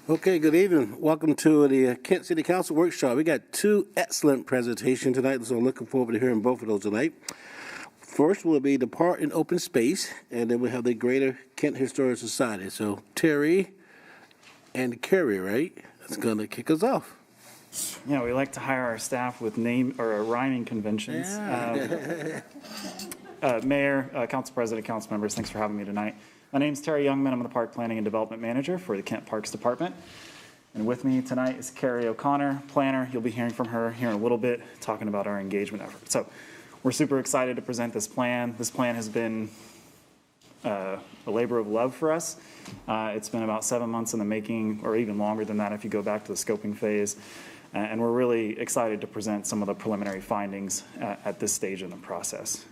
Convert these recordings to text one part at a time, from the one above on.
Okay, good evening. Welcome to the Kent City Council Workshop. We got two excellent presentations tonight, so I'm looking forward to hearing both of those tonight. First will be the part in open space, and then we have the Greater Kent Historical Society. So Terry and Carrie, right? That's going to kick us off. Yeah, we like to hire our staff with name or rhyming conventions. Yeah. Mayor, Council President, Council members, thanks for having me tonight. My name's Terry Youngman. I'm the Park Planning and Development Manager for the Kent Parks Department. And with me tonight is Carrie O'Connor, planner. You'll be hearing from her here in a little bit, talking about our engagement effort. So we're super excited to present this plan. This plan has been a labor of love for us. It's been about 7 months in the making, or even longer than that if you go back to the scoping phase. And we're really excited to present some of the preliminary findings at this stage in the process.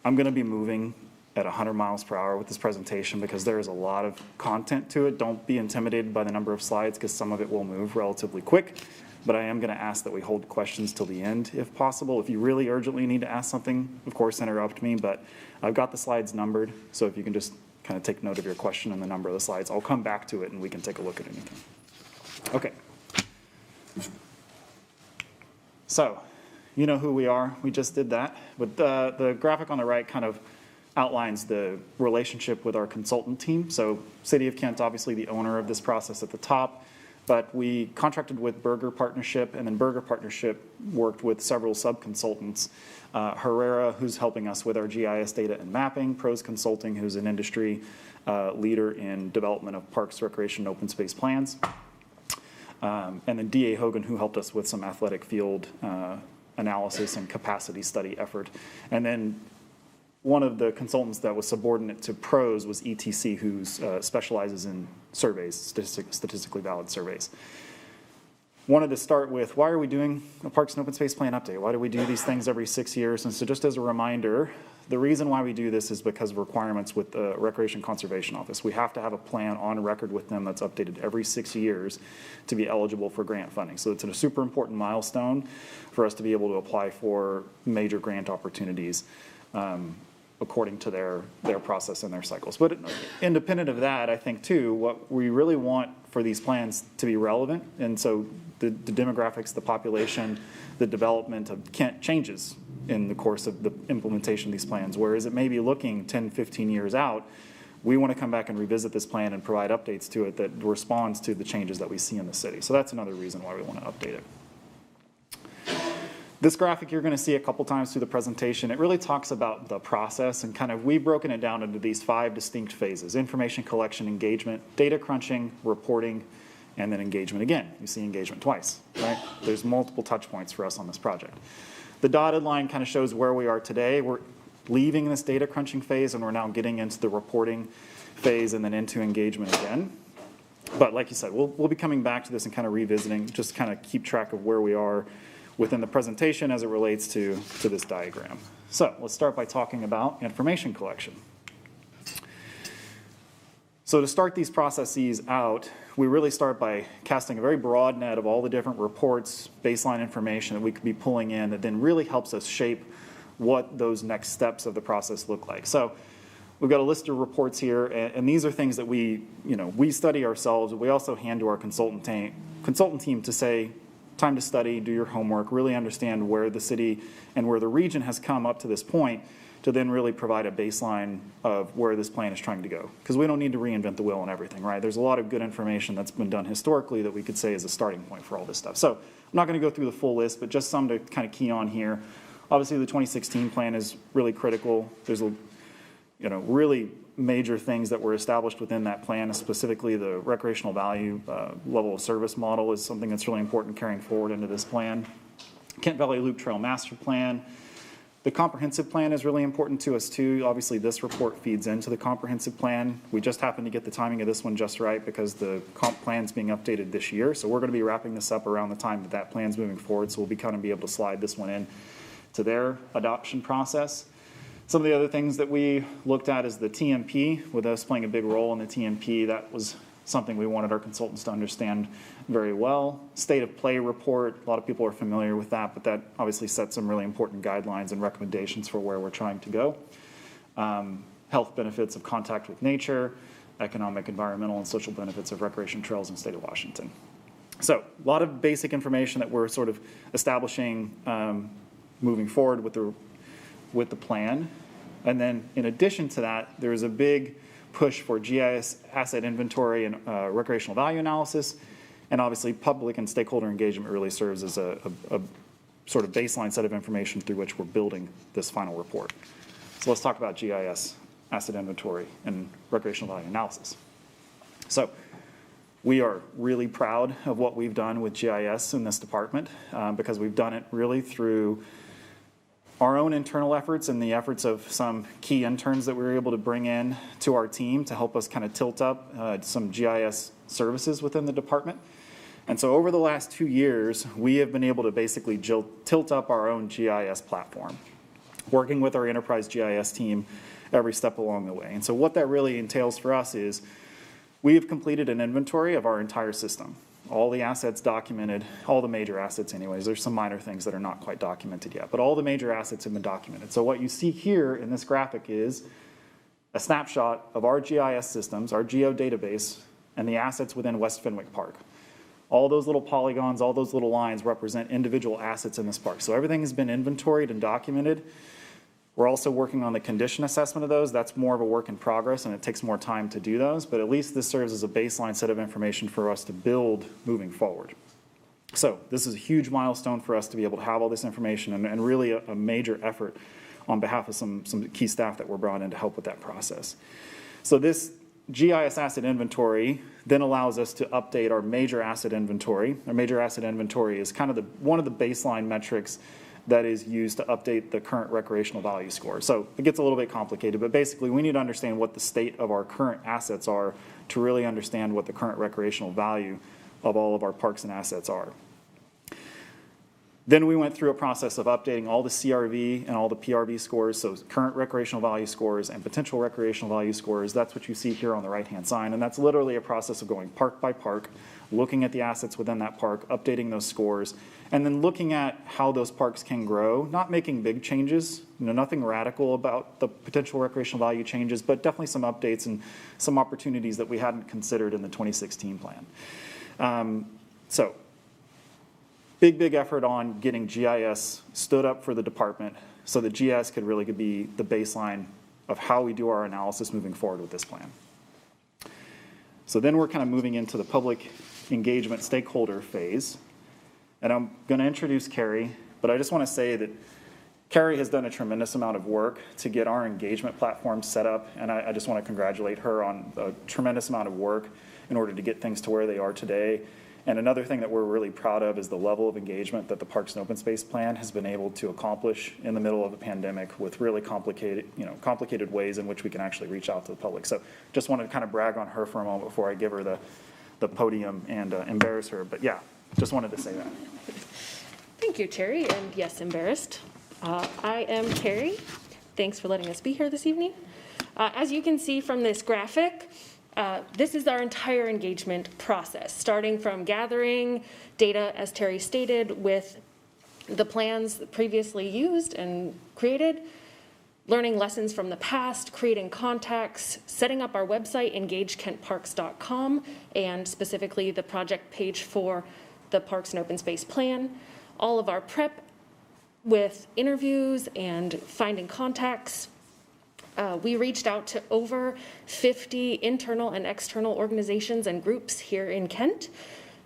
I'm going to be moving at 100 miles per hour with this presentation because there is a lot of content to it. Don't be intimidated by the number of slides because some of it will move relatively quick, but I am going to ask that we hold questions till the end if possible. If you really urgently need to ask something, of course, interrupt me, but I've got the slides numbered, so if you can just kind of take note of your question and the number of the slides, I'll come back to it and we can take a look at anything. Okay. So, you know who we are. We just did that, but the graphic on the right kind of outlines the relationship with our consultant team. So City of Kent, obviously the owner of this process at the top, but we contracted with Berger Partnership, and then Berger Partnership worked with several sub-consultants. Herrera, who's helping us with our GIS data and mapping, Pros Consulting, who's an industry leader in development of parks, recreation, and open space plans. And then D.A. Hogan, who helped us with some athletic field analysis and capacity study effort. And then one of the consultants that was subordinate to Pros was ETC, who specializes in surveys, statistically valid surveys. Wanted to start with, why are we doing a Parks and Open Space Plan update? Why do we do these things every 6 years? And so just as a reminder, the reason why we do this is because of requirements with the Recreation Conservation Office. We have to have a plan on record with them that's updated every 6 years to be eligible for grant funding. So it's a super important milestone for us to be able to apply for major grant opportunities according to their process and their cycles. But independent of that, I think too, what we really want for these plans to be relevant, and so the demographics, the population, the development of Kent changes in the course of the implementation of these plans, whereas it may be looking 10, 15 years out, we want to come back and revisit this plan and provide updates to it that responds to the changes that we see in the city. So that's another reason why we want to update it. This graphic you're going to see a couple times through the presentation. It really talks about the process and kind of, we've broken it down into these 5 distinct phases: information collection, engagement, data crunching, reporting, and then engagement again. You see engagement twice, right? There's multiple touch points for us on this project. The dotted line kind of shows where we are today. We're leaving this data crunching phase and we're now getting into the reporting phase and then into engagement again. But like you said, we'll be coming back to this and kind of revisiting, just kind of keep track of where we are within the presentation as it relates to this diagram. So let's start by talking about information collection. So to start these processes out, we really start by casting a very broad net of all the different reports, baseline information that we could be pulling in that then really helps us shape what those next steps of the process look like. So we've got a list of reports here, and these are things that we study ourselves. We also hand to our consultant team to say, time to study, do your homework, really understand where the city and where the region has come up to this point to then really provide a baseline of where this plan is trying to go. Because we don't need to reinvent the wheel on everything, right? There's a lot of good information that's been done historically that we could say is a starting point for all this stuff. So I'm not going to go through the full list, but just some to kind of key on here. Obviously, the 2016 plan is really critical. There's really major things that were established within that plan, specifically the recreational value level of service model is something that's really important carrying forward into this plan. Kent Valley Loop Trail Master Plan. The comprehensive plan is really important to us too. Obviously, this report feeds into the comprehensive plan. We just happened to get the timing of this one just right because the comp plan's being updated this year. So we're going to be wrapping this up around the time that plan's moving forward. So we'll be kind of be able to slide this one in to their adoption process. Some of the other things that we looked at is the TMP, with us playing a big role in the TMP. That was something we wanted our consultants to understand very well. State of play report, a lot of people are familiar with that, but that obviously sets some really important guidelines and recommendations for where we're trying to go. Health benefits of contact with nature, economic, environmental, and social benefits of recreation trails in the state of Washington. So a lot of basic information that we're sort of establishing moving forward with the plan. And then in addition to that, there is a big push for GIS asset inventory and recreational value analysis. And obviously public and stakeholder engagement really serves as a sort of baseline set of information through which we're building this final report. So let's talk about GIS asset inventory and recreational value analysis. So we are really proud of what we've done with GIS in this department because we've done it really through our own internal efforts and the efforts of some key interns that we were able to bring in to our team to help us kind of tilt up some GIS services within the department. And so over the last 2 years, we have been able to basically tilt up our own GIS platform, working with our enterprise GIS team every step along the way. And so what that really entails for us is we have completed an inventory of our entire system. All the assets documented, all the major assets anyways. There's some minor things that are not quite documented yet, but all the major assets have been documented. So what you see here in this graphic is a snapshot of our GIS systems, our geo database, and the assets within West Fenwick Park. All those little polygons, all those little lines represent individual assets in this park. So everything has been inventoried and documented. We're also working on the condition assessment of those. That's more of a work in progress, and it takes more time to do those, but at least this serves as a baseline set of information for us to build moving forward. So this is a huge milestone for us to be able to have all this information, and really a major effort on behalf of some key staff that were brought in to help with that process. So this GIS asset inventory then allows us to update our major asset inventory. Our major asset inventory is kind of one of the baseline metrics that is used to update the current recreational value score. So it gets a little bit complicated, but basically we need to understand what the state of our current assets are to really understand what the current recreational value of all of our parks and assets are. Then we went through a process of updating all the CRV and all the PRV scores, so current recreational value scores and potential recreational value scores. That's what you see here on the right-hand side, and that's literally a process of going park by park, looking at the assets within that park, updating those scores, and then looking at how those parks can grow, not making big changes, nothing radical about the potential recreational value changes, but definitely some updates and some opportunities that we hadn't considered in the 2016 plan. So big effort on getting GIS stood up for the department so that GIS could really be the baseline of how we do our analysis moving forward with this plan. So then we're kind of moving into the public engagement stakeholder phase. And I'm going to introduce Carrie, but I just want to say that Carrie has done a tremendous amount of work to get our engagement platform set up, and I just want to congratulate her on a tremendous amount of work in order to get things to where they are today. And another thing that we're really proud of is the level of engagement that the Parks and Open Space Plan has been able to accomplish in the middle of a pandemic with really complicated ways in which we can actually reach out to the public. So just wanted to kind of brag on her for a moment before I give her the podium and embarrass her. But yeah, just wanted to say that. Thank you, Terry, and yes, embarrassed. I am Carrie. Thanks for letting us be here this evening. As you can see from this graphic, this is our entire engagement process, starting from gathering data, as Terry stated, with the plans previously used and created, learning lessons from the past, creating contacts, setting up our website, engagekentparks.com, and specifically the project page for the Parks and Open Space Plan, all of our prep with interviews and finding contacts. We reached out to over 50 internal and external organizations and groups here in Kent,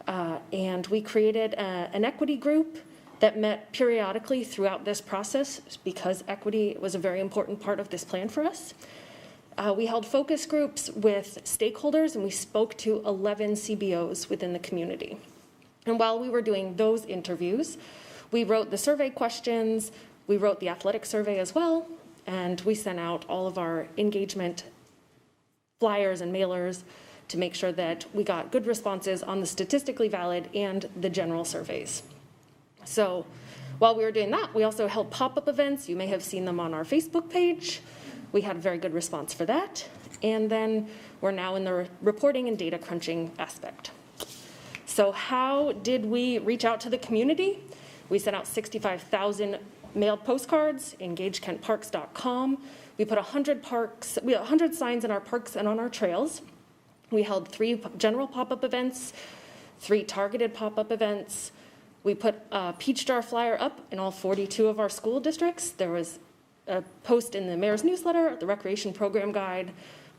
and we created an equity group that met periodically throughout this process because equity was a very important part of this plan for us. We held focus groups with stakeholders, and we spoke to 11 CBOs within the community. And while we were doing those interviews, we wrote the survey questions, we wrote the athletic survey as well, and we sent out all of our engagement flyers and mailers to make sure that we got good responses on the statistically valid and the general surveys. So while we were doing that, we also held pop-up events. You may have seen them on our Facebook page. We had a very good response for that. And then we're now in the reporting and data crunching aspect. So how did we reach out to the community? We sent out 65,000 mailed postcards, engagekentparks.com. We put 100 signs in our parks and on our trails. We held 3 general pop-up events, 3 targeted pop-up events. We put a peach jar flyer up in all 42 of our school districts. There was a post in the mayor's newsletter, the recreation program guide,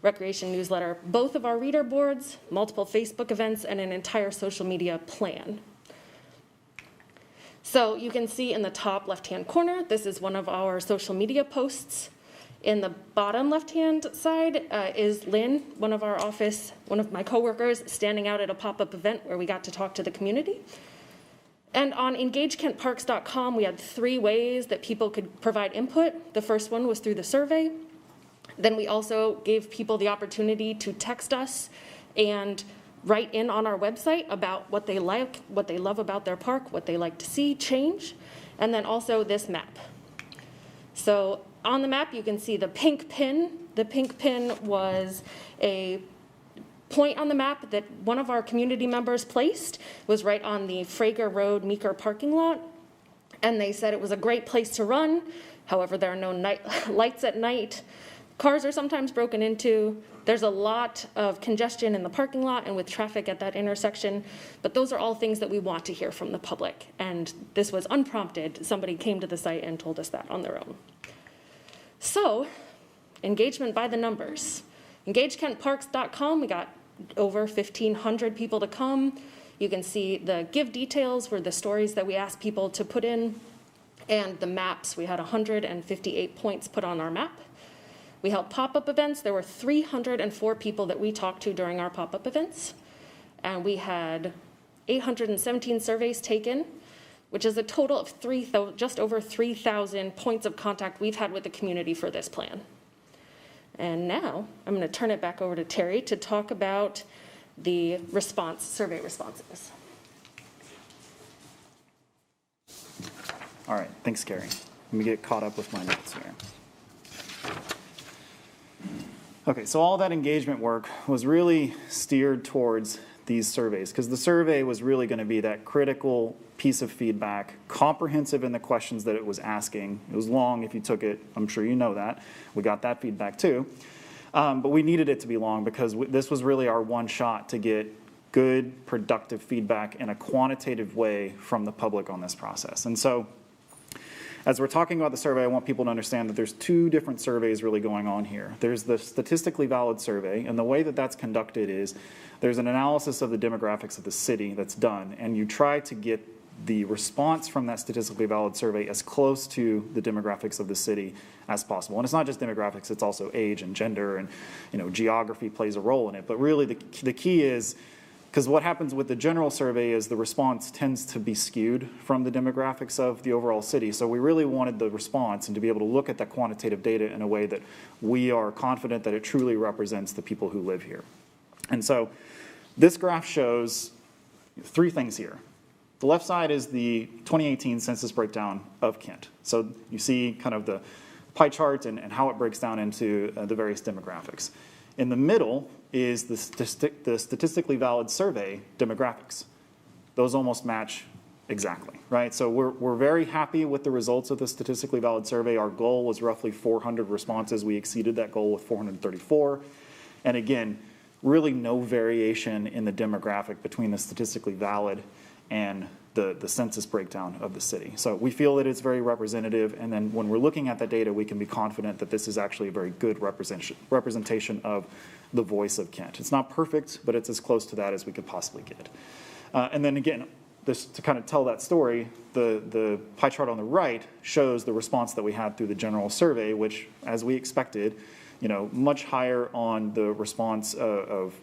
recreation newsletter, both of our reader boards, multiple Facebook events, and an entire social media plan. So you can see in the top left-hand corner, this is one of our social media posts. In the bottom left-hand side is Lynn, one of my coworkers, standing out at a pop-up event where we got to talk to the community. And on engagekentparks.com, we had 3 ways that people could provide input. The first one was through the survey. Then we also gave people the opportunity to text us and write in on our website about what they like, what they love about their park, what they like to see change, and then also this map. So on the map, you can see the pink pin. The pink pin was a point on the map that one of our community members placed, was right on the Frager Road Meeker parking lot. And they said it was a great place to run. However, there are no lights at night. Cars are sometimes broken into. There's a lot of congestion in the parking lot and with traffic at that intersection. But those are all things that we want to hear from the public. And this was unprompted. Somebody came to the site and told us that on their own. So, engagement by the numbers. EngageKentParks.com, we got over 1,500 people to come. You can see the give details were the stories that we asked people to put in, and the maps. We had 158 points put on our map. We held pop-up events. There were 304 people that we talked to during our pop-up events, and we had 817 surveys taken, which is a total of just over 3,000 points of contact we've had with the community for this plan. And now I'm going to turn it back over to Terry to talk about the survey responses. All right, thanks, Carrie. Let me get caught up with my notes here. Okay, so all that engagement work was really steered towards these surveys, because the survey was really going to be that critical piece of feedback, comprehensive in the questions that it was asking. It was long if you took it. I'm sure you know that. We got that feedback too. But we needed it to be long because this was really our one shot to get good, productive feedback in a quantitative way from the public on this process. And so as we're talking about the survey, I want people to understand that there's 2 different surveys really going on here. There's the statistically valid survey, and the way that that's conducted is there's an analysis of the demographics of the city that's done, and you try to get the response from that statistically valid survey as close to the demographics of the city as possible. And it's not just demographics, it's also age and gender, and geography plays a role in it. But really the key is, because what happens with the general survey is the response tends to be skewed from the demographics of the overall city. So we really wanted the response and to be able to look at that quantitative data in a way that we are confident that it truly represents the people who live here. And so this graph shows 3 things here. The left side is the 2018 census breakdown of Kent. So you see kind of the pie chart and how it breaks down into the various demographics. In the middle is the statistically valid survey demographics. Those almost match exactly, right? So we're very happy with the results of the statistically valid survey. Our goal was roughly 400 responses. We exceeded that goal with 434. And again, really no variation in the demographic between the statistically valid and the census breakdown of the city. So we feel that it's very representative, and then when we're looking at that data, we can be confident that this is actually a very good representation of the voice of Kent. It's not perfect, but it's as close to that as we could possibly get. And then again, to kind of tell that story, the pie chart on the right shows the response that we had through the general survey, which, as we expected, much higher on the response of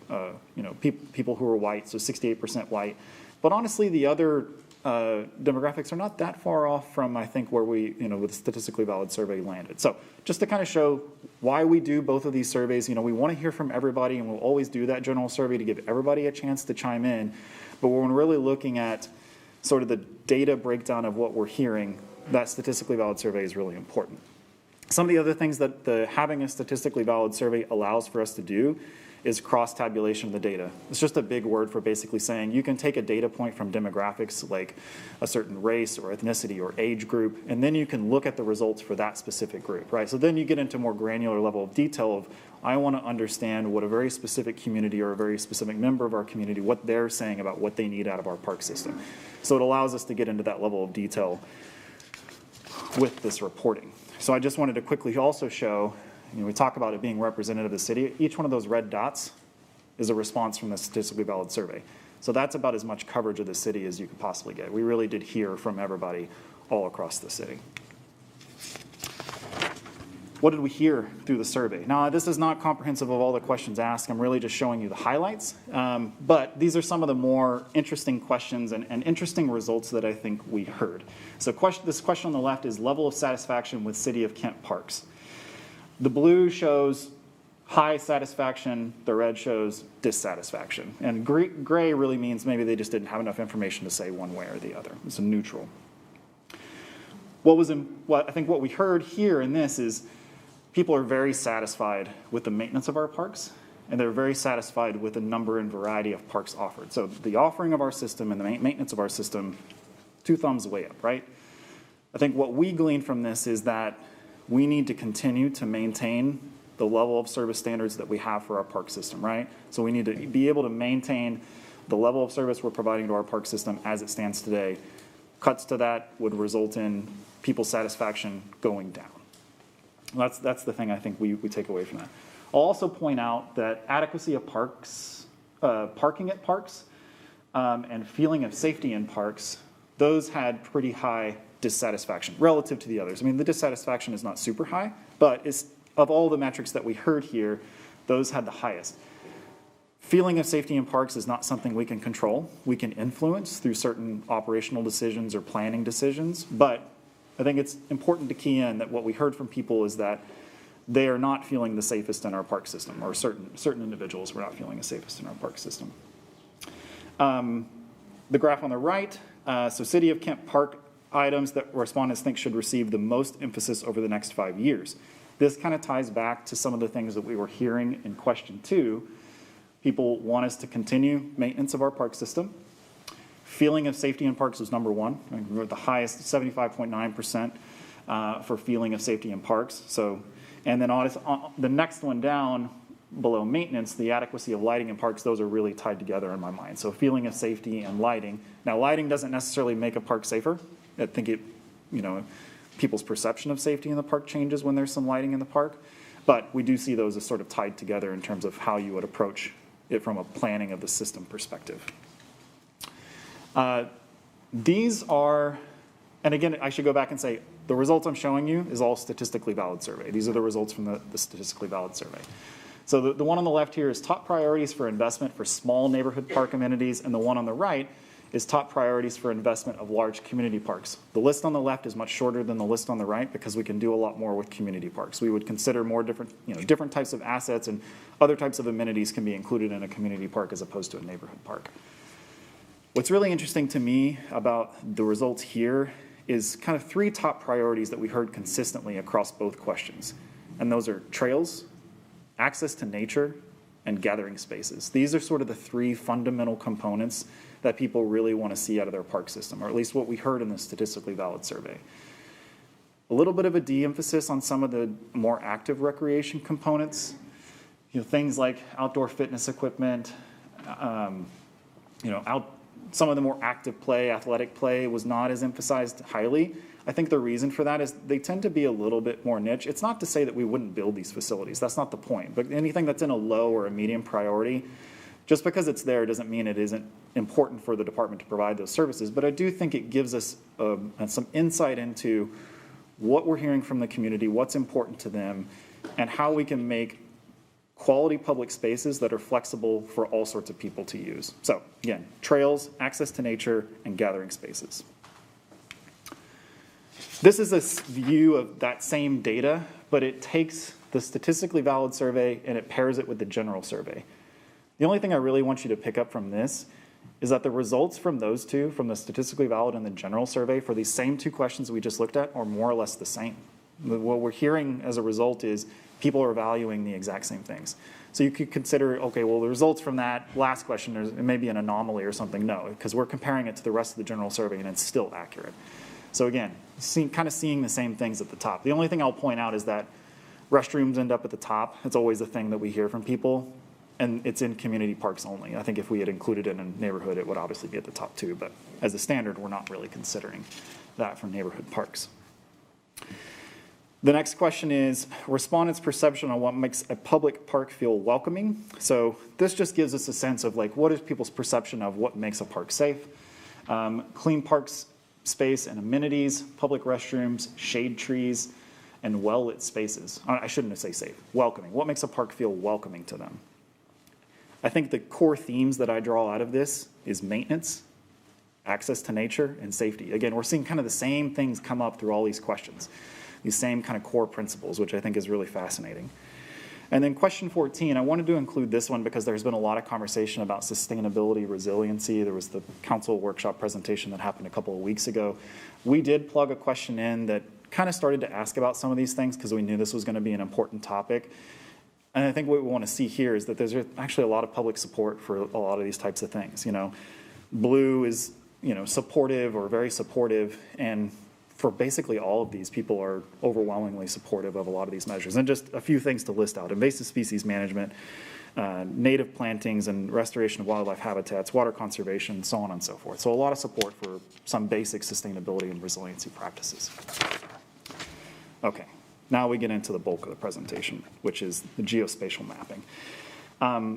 people who are white, so 68% white. But honestly, the other demographics are not that far off from, I think, where we, with the statistically valid survey landed. So just to kind of show why we do both of these surveys, we want to hear from everybody, and we'll always do that general survey to give everybody a chance to chime in. But when we're really looking at sort of the data breakdown of what we're hearing, that statistically valid survey is really important. Some of the other things that having a statistically valid survey allows for us to do is cross-tabulation of the data. It's just a big word for basically saying you can take a data point from demographics like a certain race or ethnicity or age group, and then you can look at the results for that specific group, right? So then you get into more granular level of detail of, I want to understand what a very specific community or a very specific member of our community, what they're saying about what they need out of our park system. So it allows us to get into that level of detail with this reporting. So I just wanted to quickly also show, we talk about it being representative of the city. Each one of those red dots is a response from the statistically valid survey. So that's about as much coverage of the city as you could possibly get. We really did hear from everybody all across the city. What did we hear through the survey? Now, this is not comprehensive of all the questions asked. I'm really just showing you the highlights. But these are some of the more interesting questions and interesting results that I think we heard. So this question on the left is level of satisfaction with City of Kent parks. The blue shows high satisfaction, the red shows dissatisfaction. And gray really means maybe they just didn't have enough information to say one way or the other. It's a neutral. I think what we heard here in this is people are very satisfied with the maintenance of our parks, and they're very satisfied with the number and variety of parks offered. So the offering of our system and the maintenance of our system, 2 thumbs way up, right? I think what we glean from this is that we need to continue to maintain the level of service standards that we have for our park system, right? So we need to be able to maintain the level of service we're providing to our park system as it stands today. Cuts to that would result in people's satisfaction going down. That's the thing I think we take away from that. I'll also point out that adequacy of parks, parking at parks, and feeling of safety in parks, those had pretty high dissatisfaction relative to the others. I mean, the dissatisfaction is not super high, but of all the metrics that we heard here, those had the highest. Feeling of safety in parks is not something we can control. We can influence through certain operational decisions or planning decisions, but I think it's important to key in that what we heard from people is that they are not feeling the safest in our park system, or certain individuals were not feeling the safest in our park system. The graph on the right, so City of Kent Park items that respondents think should receive the most emphasis over the next 5 years. This kind of ties back to some of the things that we were hearing in question 2. People want us to continue maintenance of our park system. Feeling of safety in parks was number 1. We're at the highest, 75.9% for feeling of safety in parks. So, and then on the next one down, below maintenance, the adequacy of lighting in parks, those are really tied together in my mind. So feeling of safety and lighting. Now, lighting doesn't necessarily make a park safer. I think people's perception of safety in the park changes when there's some lighting in the park. But we do see those as sort of tied together in terms of how you would approach it from a planning of the system perspective. These are, and again, I should go back and say, the results I'm showing you is all statistically valid survey. These are the results from the statistically valid survey. So the one on the left here is top priorities for investment for small neighborhood park amenities, and the one on the right is top priorities for investment of large community parks. The list on the left is much shorter than the list on the right because we can do a lot more with community parks. We would consider more different types of assets, and other types of amenities can be included in a community park as opposed to a neighborhood park. What's really interesting to me about the results here is kind of 3 top priorities that we heard consistently across both questions. And those are trails, access to nature, and gathering spaces. These are sort of the 3 fundamental components that people really want to see out of their park system, or at least what we heard in the statistically valid survey. A little bit of a de-emphasis on some of the more active recreation components, things like outdoor fitness equipment, some of the more active play, athletic play was not as emphasized highly. I think the reason for that is they tend to be a little bit more niche. It's not to say that we wouldn't build these facilities. That's not the point. But anything that's in a low or a medium priority, just because it's there doesn't mean it isn't important for the department to provide those services. But I do think it gives us some insight into what we're hearing from the community, what's important to them, and how we can make quality public spaces that are flexible for all sorts of people to use. So again, trails, access to nature, and gathering spaces. This is a view of that same data, but it takes the statistically valid survey and it pairs it with the general survey. The only thing I really want you to pick up from this is that the results from those 2, from the statistically valid and the general survey, for these same 2 questions we just looked at, are more or less the same. What we're hearing as a result is people are valuing the exact same things. So you could consider, okay, well, the results from that last question, it may be an anomaly or something. No, because we're comparing it to the rest of the general survey and it's still accurate. So again, kind of seeing the same things at the top. The only thing I'll point out is that restrooms end up at the top. It's always a thing that we hear from people, and it's in community parks only. I think if we had included it in a neighborhood, it would obviously be at the top too, but as a standard, we're not really considering that for neighborhood parks. The next question is respondents' perception on what makes a public park feel welcoming. So this just gives us a sense of like, what is people's perception of what makes a park safe? Clean parks space and amenities, public restrooms, shade trees, and well-lit spaces. I shouldn't say safe, welcoming. What makes a park feel welcoming to them? I think the core themes that I draw out of this is maintenance, access to nature, and safety. Again, we're seeing kind of the same things come up through all these questions, these same kind of core principles, which I think is really fascinating. And then question 14, I wanted to include this one because there's been a lot of conversation about sustainability, resiliency. There was the council workshop presentation that happened a couple of weeks ago. We did plug a question in that kind of started to ask about some of these things because we knew this was going to be an important topic. And I think what we want to see here is that there's actually a lot of public support for a lot of these types of things. You know, blue is, you know, supportive or very supportive, and for basically all of these, people are overwhelmingly supportive of a lot of these measures. And just a few things to list out: invasive species management, native plantings and restoration of wildlife habitats, water conservation, so on and so forth. So a lot of support for some basic sustainability and resiliency practices. Okay, now we get into the bulk of the presentation, which is the geospatial mapping.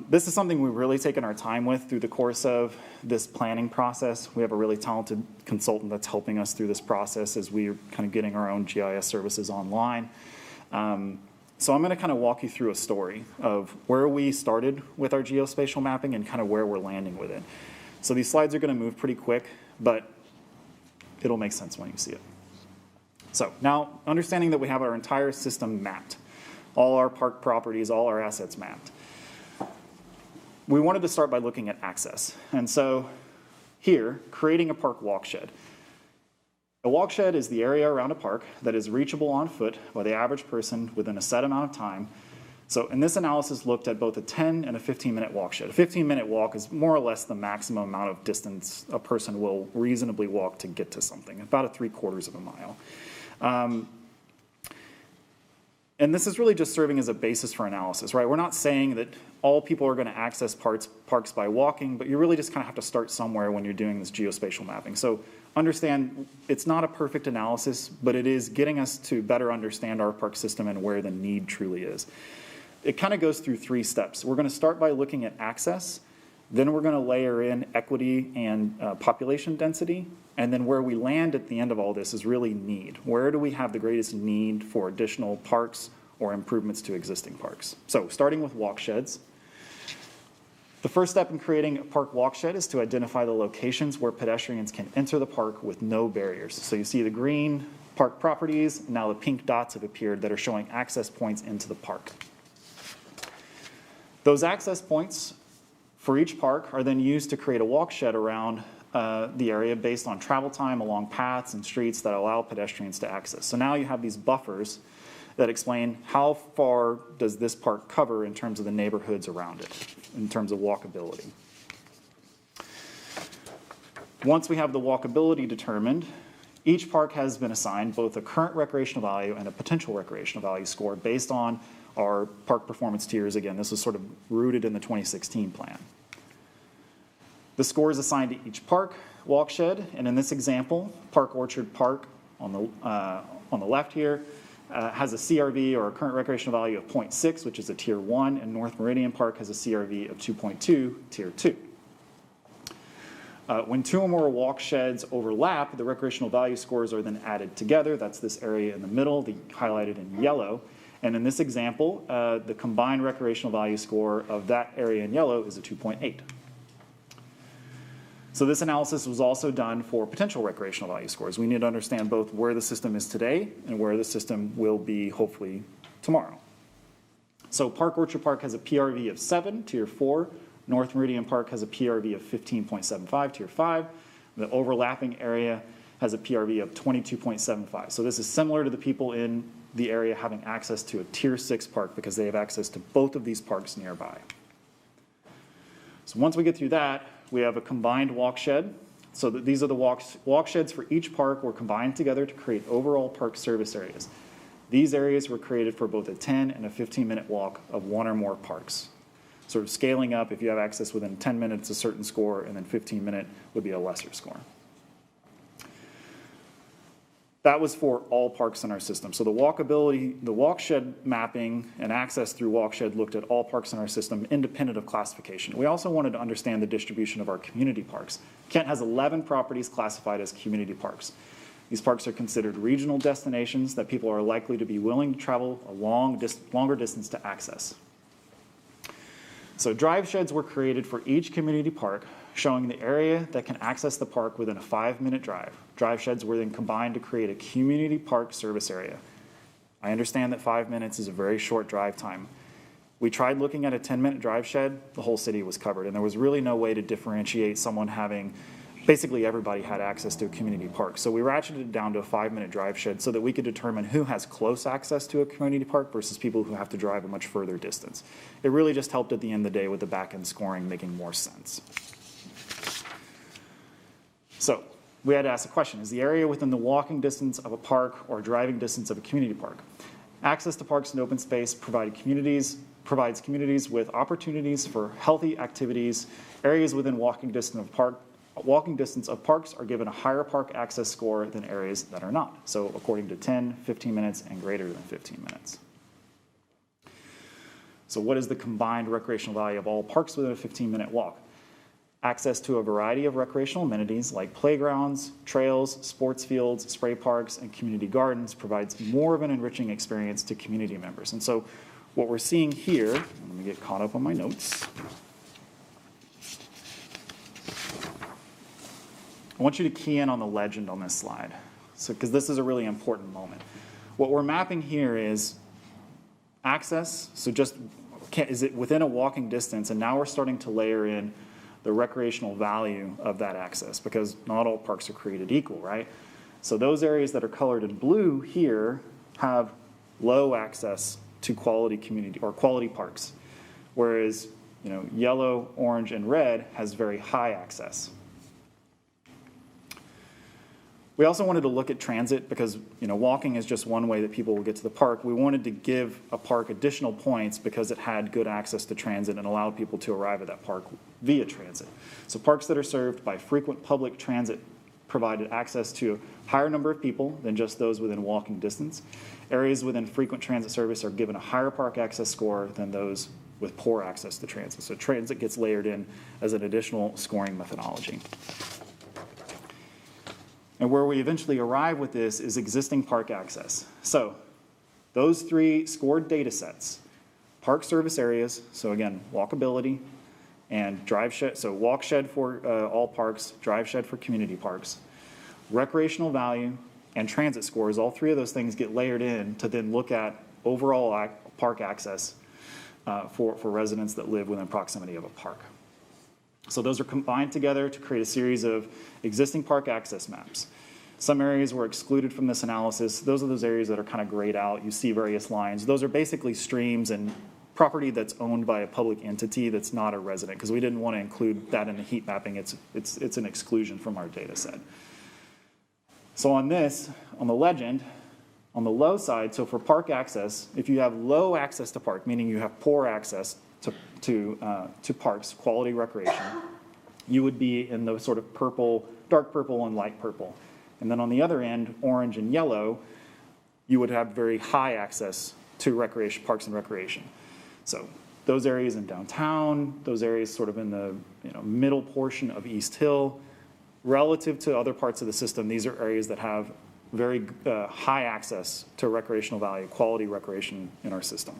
This is something we've really taken our time with through the course of this planning process. We have a really talented consultant that's helping us through this process as we're kind of getting our own GIS services online. So I'm going to kind of walk you through a story of where we started with our geospatial mapping and kind of where we're landing with it. So these slides are going to move pretty quick, but it'll make sense when you see it. So now, understanding that we have our entire system mapped, all our park properties, all our assets mapped, we wanted to start by looking at access. And so here, creating a park walkshed. A walkshed is the area around a park that is reachable on foot by the average person within a set amount of time. So in this analysis looked at both a 10 and a 15-minute walkshed. A 15-minute walk is more or less the maximum amount of distance a person will reasonably walk to get to something, about a 3/4 of a mile. And this is really just serving as a basis for analysis, right? We're not saying that all people are going to access parks by walking, but you really just kind of have to start somewhere when you're doing this geospatial mapping. So understand it's not a perfect analysis, but it is getting us to better understand our park system and where the need truly is. It kind of goes through 3 steps. We're going to start by looking at access, then we're going to layer in equity and population density, and then where we land at the end of all this is really need. Where do we have the greatest need for additional parks or improvements to existing parks? So starting with walksheds. The first step in creating a park walkshed is to identify the locations where pedestrians can enter the park with no barriers. So you see the green park properties, now the pink dots have appeared that are showing access points into the park. Those access points for each park are then used to create a walkshed around the area based on travel time along paths and streets that allow pedestrians to access. So now you have these buffers that explain how far does this park cover in terms of the neighborhoods around it, in terms of walkability. Once we have the walkability determined, each park has been assigned both a current recreational value and a potential recreational value score based on our park performance tiers. Again, this was sort of rooted in the 2016 plan. The score is assigned to each park walkshed, and in this example, Park Orchard Park on the left here has a CRV, or a current recreational value, of 0.6, which is a tier 1, and North Meridian Park has a CRV of 2.2, tier 2. When 2 or more walksheds overlap, the recreational value scores are then added together. That's this area in the middle, highlighted in yellow. And in this example, the combined recreational value score of that area in yellow is a 2.8. So this analysis was also done for potential recreational value scores. We need to understand both where the system is today and where the system will be hopefully tomorrow. So Park Orchard Park has a PRV of 7, tier 4. North Meridian Park has a PRV of 15.75, tier 5. The overlapping area has a PRV of 22.75. So this is similar to the people in the area having access to a Tier 6 park because they have access to both of these parks nearby. So once we get through that, we have a combined walk shed. So that these are the walk sheds for each park were combined together to create overall park service areas. These areas were created for both a 10 and a 15-minute walk of one or more parks. Sort of scaling up, if you have access within 10 minutes, a certain score, and then 15-minute would be a lesser score. That was for all parks in our system. So the walkability, the walk shed mapping and access through walk shed looked at all parks in our system independent of classification. We also wanted to understand the distribution of our community parks. Kent has 11 properties classified as community parks. These parks are considered regional destinations that people are likely to be willing to travel a longer distance to access. So drive sheds were created for each community park, showing the area that can access the park within a 5-minute drive. Drive sheds were then combined to create a community park service area. I understand that 5 minutes is a very short drive time. We tried looking at a 10-minute drive shed, the whole city was covered, and there was really no way to differentiate someone having, basically everybody had access to a community park. So we ratcheted it down to a 5-minute drive shed so that we could determine who has close access to a community park versus people who have to drive a much further distance. It really just helped at the end of the day with the back-end scoring making more sense. So we had to ask the question, is the area within the walking distance of a park or driving distance of a community park? Access to parks and open space provides communities with opportunities for healthy activities. Areas within walking distance of parks are given a higher park access score than areas that are not. So according to 10, 15 minutes, and greater than 15 minutes. So what is the combined recreational value of all parks within a 15-minute walk? Access to a variety of recreational amenities like playgrounds, trails, sports fields, spray parks, and community gardens provides more of an enriching experience to community members. And so what we're seeing here, let me get caught up on my notes. I want you to key in on the legend on this slide, because this is a really important moment. What we're mapping here is access, so just is it within a walking distance, and now we're starting to layer in the recreational value of that access, because not all parks are created equal, right? So those areas that are colored in blue here have low access to quality community or quality parks, whereas yellow, orange, and red has very high access. We also wanted to look at transit because walking is just one way that people will get to the park. We wanted to give a park additional points because it had good access to transit and allowed people to arrive at that park via transit. So parks that are served by frequent public transit provided access to a higher number of people than just those within walking distance. Areas within frequent transit service are given a higher park access score than those with poor access to transit. So transit gets layered in as an additional scoring methodology. And where we eventually arrive with this is existing park access. So those three scored data sets, park service areas, so again, walkability, and drive shed, so walk shed for all parks, drive shed for community parks, recreational value, and transit scores, all three of those things get layered in to then look at overall park access for residents that live within proximity of a park. So those are combined together to create a series of existing park access maps. Some areas were excluded from this analysis. Those are those areas that are kind of grayed out. You see various lines. Those are basically streams and property that's owned by a public entity that's not a resident, because we didn't want to include that in the heat mapping. It's an exclusion from our data set. So on this, on the legend, on the low side, so for park access, if you have low access to park, meaning you have poor access to parks, quality recreation, you would be in the sort of purple, dark purple and light purple. And then on the other end, orange and yellow, you would have very high access to recreation, parks and recreation. So those areas in downtown, those areas sort of in the middle portion of East Hill, relative to other parts of the system, these are areas that have very high access to recreational value, quality recreation in our system.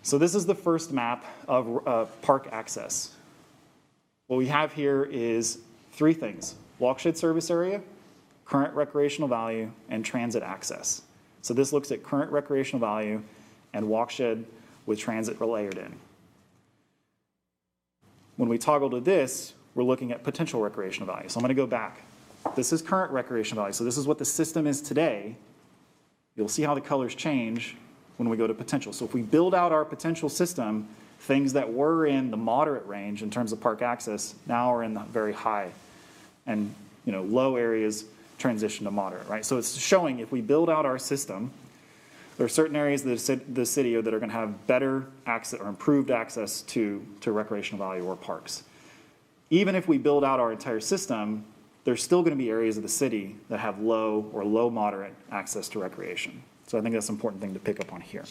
So this is the first map of park access. What we have here is three things: walkshed service area, current recreational value, and transit access. So this looks at current recreational value and walkshed with transit layered in. When we toggle to this, we're looking at potential recreational value. So I'm going to go back. this is current recreational value. So this is what the system is today. You'll see how the colors change when we go to potential. So if we build out our potential system, things that were in the moderate range in terms of park access now are in the very high, and low areas transition to moderate, right? So it's showing if we build out our system, there are certain areas of the city that are going to have better access or improved access to recreational value or parks. Even if we build out our entire system, there's still going to be areas of the city that have low or low moderate access to recreation. So I think that's an important thing to pick up on here.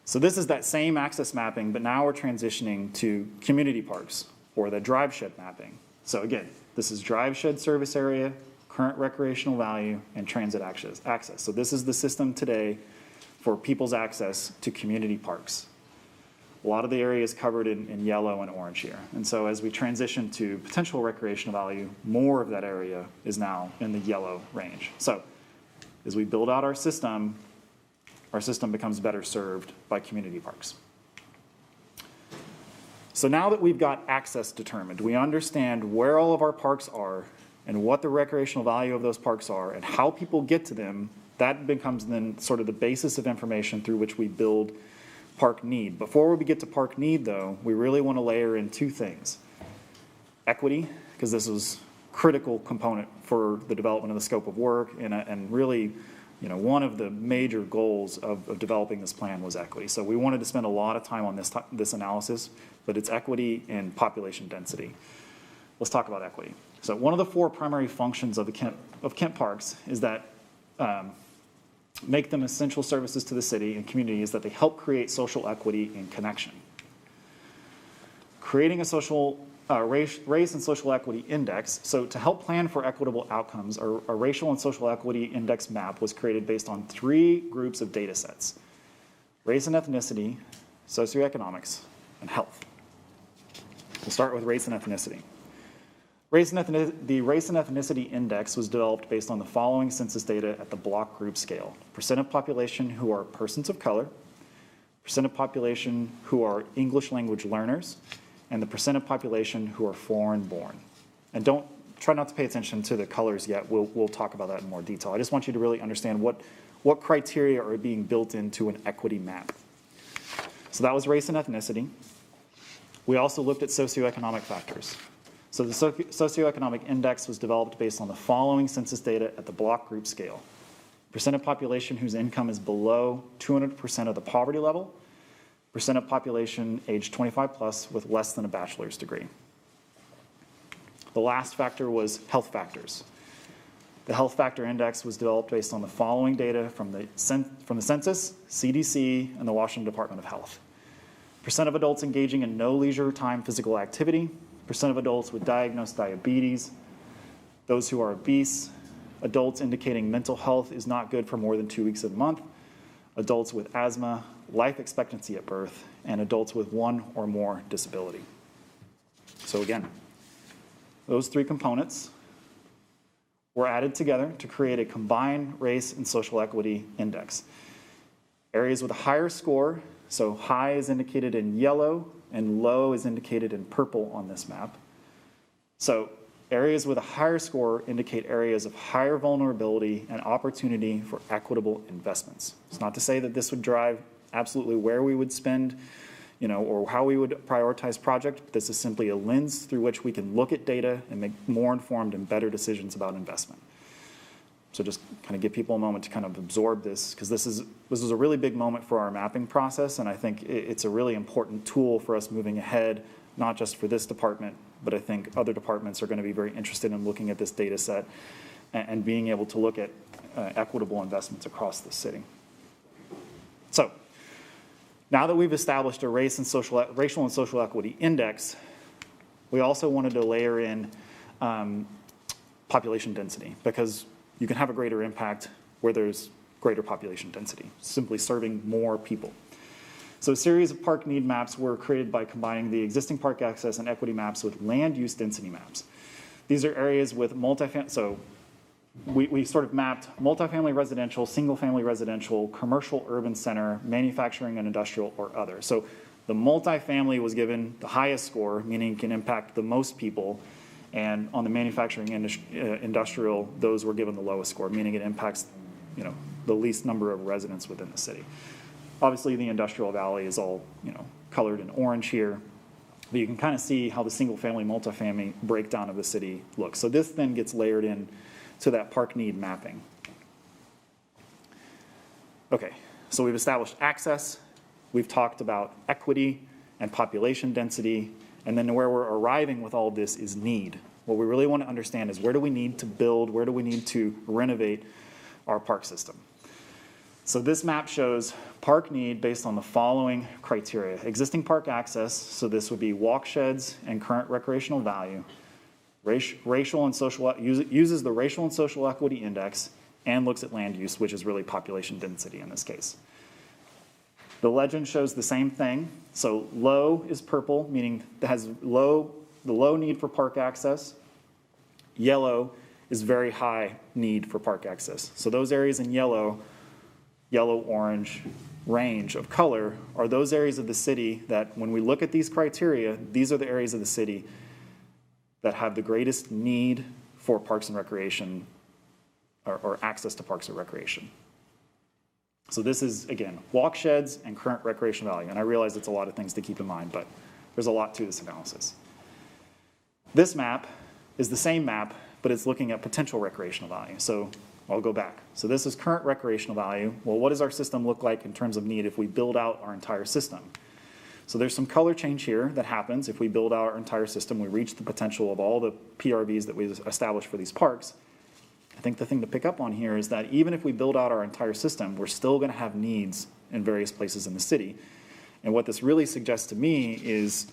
So this is that same access mapping, but now we're transitioning to community parks or the drive shed mapping. So again, this is drive shed service area, current recreational value, and transit access. So this is the system today for people's access to community parks. A lot of the area is covered in yellow and orange here. And so as we transition to potential recreational value, more of that area is now in the yellow range. So as we build out our system becomes better served by community parks. So now that we've got access determined, we understand where all of our parks are and what the recreational value of those parks are and how people get to them, that becomes then sort of the basis of information through which we build park need. Before we get to park need, though, we really want to layer in two things. Equity, because this was a critical component for the development of the scope of work, and really, one of the major goals of developing this plan was equity. So we wanted to spend a lot of time on this analysis, but it's equity and population density. Let's talk about equity. So one of the four primary functions of Kent Parks is that make them essential services to the city and community is that they help create social equity and connection. Creating a social race and social equity index. So to help plan for equitable outcomes, a racial and social equity index map was created based on three groups of data sets: race and ethnicity, socioeconomics, and health. We'll start with race and ethnicity. The Race and Ethnicity Index was developed based on the following census data at the block group scale: percent of population who are persons of color, percent of population who are English language learners, and the percent of population who are foreign born. And try not to pay attention to the colors yet. We'll talk about that in more detail. I just want you to really understand what criteria are being built into an equity map. So that was race and ethnicity. We also looked at socioeconomic factors. So the socioeconomic index was developed based on the following census data at the block group scale: percent of population whose income is below 200% of the poverty level, percent of population aged 25 plus with less than a bachelor's degree. The last factor was health factors. The health factor index was developed based on the following data from the Census, CDC, and the Washington Department of Health: percent of adults engaging in no leisure time physical activity, percent of adults with diagnosed diabetes, those who are obese, adults indicating mental health is not good for more than 2 weeks of the month, adults with asthma, life expectancy at birth, and adults with one or more disability. So again, those three components were added together to create a combined race and social equity index. Areas with a higher score, so high is indicated in yellow and low is indicated in purple on this map. So areas with a higher score indicate areas of higher vulnerability and opportunity for equitable investments. It's not to say that this would drive absolutely where we would spend, or how we would prioritize projects. This is simply a lens through which we can look at data and make more informed and better decisions about investment. So just kind of give people a moment to kind of absorb this, because this is a really big moment for our mapping process, and I think it's a really important tool for us moving ahead, not just for this department, but I think other departments are going to be very interested in looking at this data set and being able to look at equitable investments across the city. So now that we've established a racial and social equity index, we also wanted to layer in population density, because you can have a greater impact where there's greater population density, simply serving more people. So a series of park need maps were created by combining the existing park access and equity maps with land use density maps. These are areas with multifamily, so we sort of mapped multifamily residential, single-family residential, commercial urban center, manufacturing and industrial, or other. So the multifamily was given the highest score, meaning it can impact the most people, And on the manufacturing industrial, those were given the lowest score, meaning it impacts, the least number of residents within the city. Obviously, the industrial valley is all, colored in orange here. But you can kind of see how the single-family, multifamily breakdown of the city looks. So this then gets layered in to that park need mapping. Okay, so we've established access. We've talked about equity and population density. And then where we're arriving with all of this is need. What we really want to understand is where do we need to build, where do we need to renovate our park system? So this map shows park need based on the following criteria. Existing park access, so this would be walk sheds and current recreational value. Racial and social, uses the racial and social equity index and looks at land use, which is really population density in this case. The legend shows the same thing. So low is purple, meaning it has the low need for park access. Yellow is very high need for park access. So those areas in yellow, orange range of color are those areas of the city that when we look at these criteria, these are the areas of the city that have the greatest need for parks and recreation or access to parks and recreation. So this is, again, walk sheds and current recreational value. And I realize it's a lot of things to keep in mind, but there's a lot to this analysis. This map is the same map, but it's looking at potential recreational value. So I'll go back. So this is current recreational value. Well, what does our system look like in terms of need if we build out our entire system? So there's some color change here that happens. If we build out our entire system, we reach the potential of all the PRVs that we established for these parks. I think the thing to pick up on here is that even if we build out our entire system, we're still going to have needs in various places in the city. And what this really suggests to me is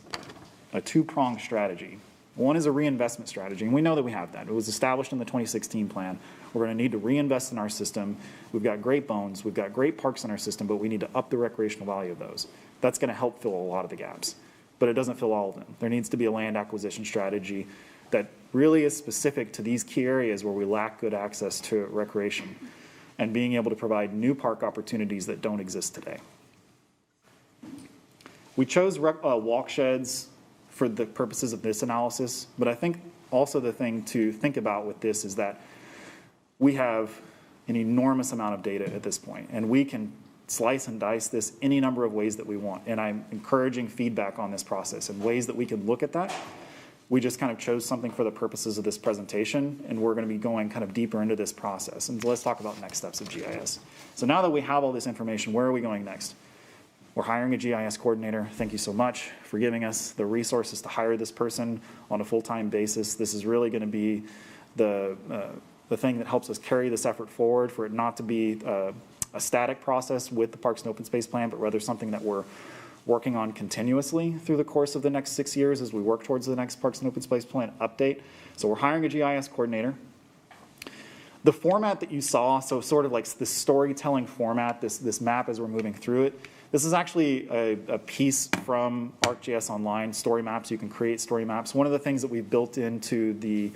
a two-pronged strategy. One is a reinvestment strategy, and we know that we have that. It was established in the 2016 plan. We're going to need to reinvest in our system. We've got great bones. We've got great parks in our system, but we need to up the recreational value of those. That's going to help fill a lot of the gaps, but it doesn't fill all of them. There needs to be a land acquisition strategy that really is specific to these key areas where we lack good access to recreation and being able to provide new park opportunities that don't exist today. We chose walk sheds for the purposes of this analysis, but I think also the thing to think about with this is that we have an enormous amount of data at this point, and we can slice and dice this any number of ways that we want. And I'm encouraging feedback on this process and ways that we can look at that. We just kind of chose something for the purposes of this presentation, and we're going to be going kind of deeper into this process. And let's talk about next steps of GIS. So now that we have all this information, where are we going next? We're hiring a GIS coordinator. Thank you so much for giving us the resources to hire this person on a full-time basis. This is really going to be the thing that helps us carry this effort forward, for it not to be a static process with the Parks and Open Space Plan, but rather something that we're working on continuously through the course of the next 6 years as we work towards the next Parks and Open Space Plan update. So we're hiring a GIS coordinator. The format that you saw, so sort of like this storytelling format, this map as we're moving through it, this is actually a piece from ArcGIS Online, story maps. You can create story maps. One of the things that we've built into the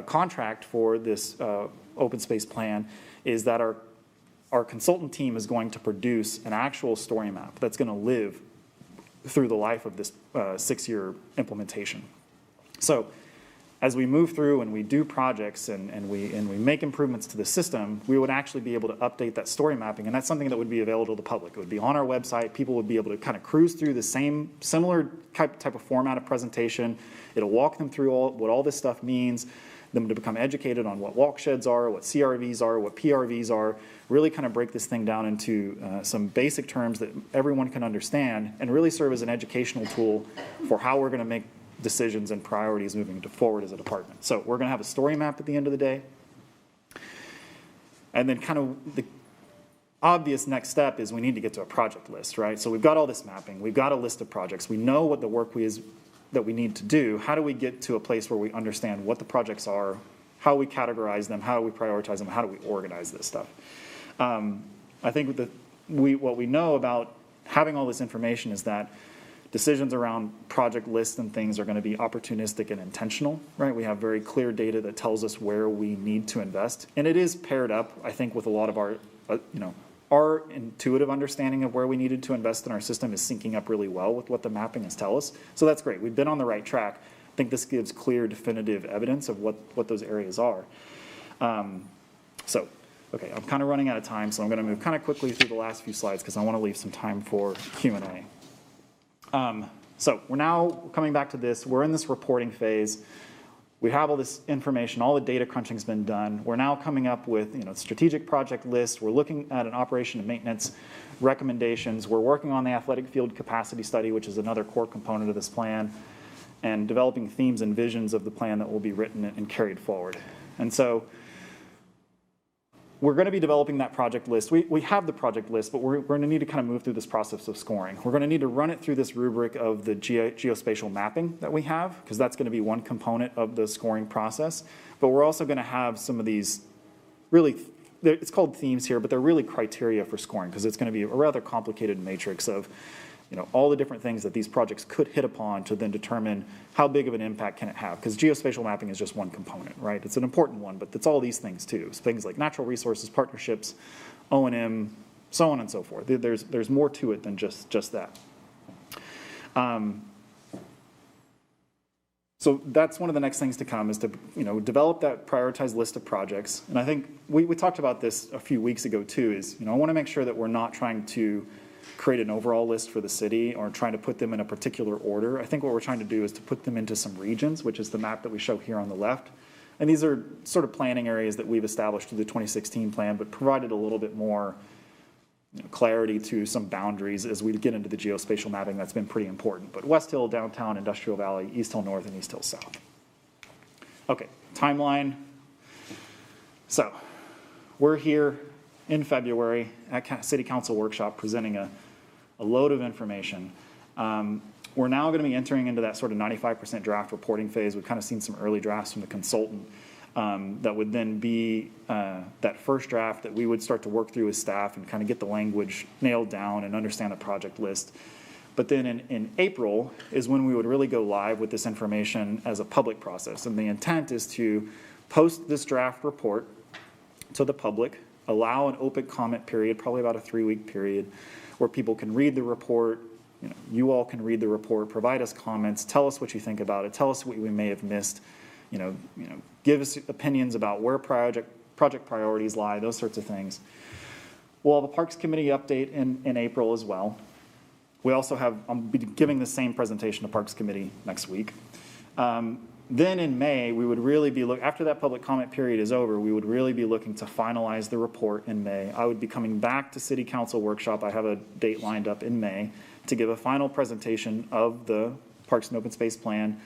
contract for this open space plan is that our consultant team is going to produce an actual story map that's going to live through the life of this 6-year implementation. So as we move through and we do projects and we make improvements to the system, we would actually be able to update that story mapping, and that's something that would be available to the public. It would be on our website. People would be able to kind of cruise through the similar type of format of presentation. It'll walk them through what all this stuff means, them to become educated on what walk sheds are, what CRVs are, what PRVs are, really kind of break this thing down into some basic terms that everyone can understand and really serve as an educational tool for how we're going to make decisions and priorities moving forward as a department. So we're going to have a story map at the end of the day. And then kind of the obvious next step is we need to get to a project list, right? So we've got all this mapping. We've got a list of projects. We know what the work that we need to do. How do we get to a place where we understand what the projects are, how we categorize them, how do we prioritize them, how do we organize this stuff? I think what we know about having all this information is that decisions around project lists and things are going to be opportunistic and intentional, right? We have very clear data that tells us where we need to invest. And it is paired up, I think, with a lot of our intuitive understanding of where we needed to invest in our system is syncing up really well with what the mapping is telling us. So that's great. We've been on the right track, I think this gives clear, definitive evidence of what those areas are. Okay, I'm kind of running out of time, so I'm going to move kind of quickly through the last few slides because I want to leave some time for Q&A. So we're now coming back to this. We're in this reporting phase. We have all this information, all the data crunching has been done. We're now coming up with strategic project list. We're looking at an operation and maintenance recommendations. We're working on the athletic field capacity study, which is another core component of this plan, and developing themes and visions of the plan that will be written and carried forward. And so we're going to be developing that project list. We have the project list, but we're going to need to kind of move through this process of scoring. We're going to need to run it through this rubric of the geospatial mapping that we have, because that's going to be one component of the scoring process. But we're also going to have some of these really, it's called themes here, but they're really criteria for scoring, because it's going to be a rather complicated matrix of all the different things that these projects could hit upon to then determine how big of an impact can it have. Because geospatial mapping is just one component, right? It's an important one, but it's all these things too. So things like natural resources, partnerships, O&M, so on and so forth. There's more to it than just that. So that's one of the next things to come, is to develop that prioritized list of projects. And I think we talked about this a few weeks ago too, is I want to make sure that we're not trying to create an overall list for the city or trying to put them in a particular order. I think what we're trying to do is to put them into some regions, which is the map that we show here on the left. And these are sort of planning areas that we've established through the 2016 plan, but provided a little bit more clarity to some boundaries as we get into the geospatial mapping. That's been pretty important. But West Hill, Downtown, Industrial Valley, East Hill North, and East Hill South. Okay, timeline. So we're here in February at City Council workshop presenting a load of information. We're now going to be entering into that sort of 95% draft reporting phase. We've kind of seen some early drafts from the consultant that would then be that first draft that we would start to work through with staff and kind of get the language nailed down and understand the project list. But then in April is when we would really go live with this information as a public process. And the intent is to post this draft report to the public, allow an open comment period, probably about a 3-week period, where people can read the report. You all can read the report, provide us comments, tell us what you think about it, tell us what we may have missed, give us opinions about where project priorities lie, those sorts of things. We'll have a Parks Committee update in April as well. We also have, I'll be giving the same presentation to Parks Committee next week. Then in May, we would really be after that public comment period is over, we would really be looking to finalize the report in May. I would be coming back to City Council workshop. I have a date lined up in May to give a final presentation of the Parks and Open Space Plan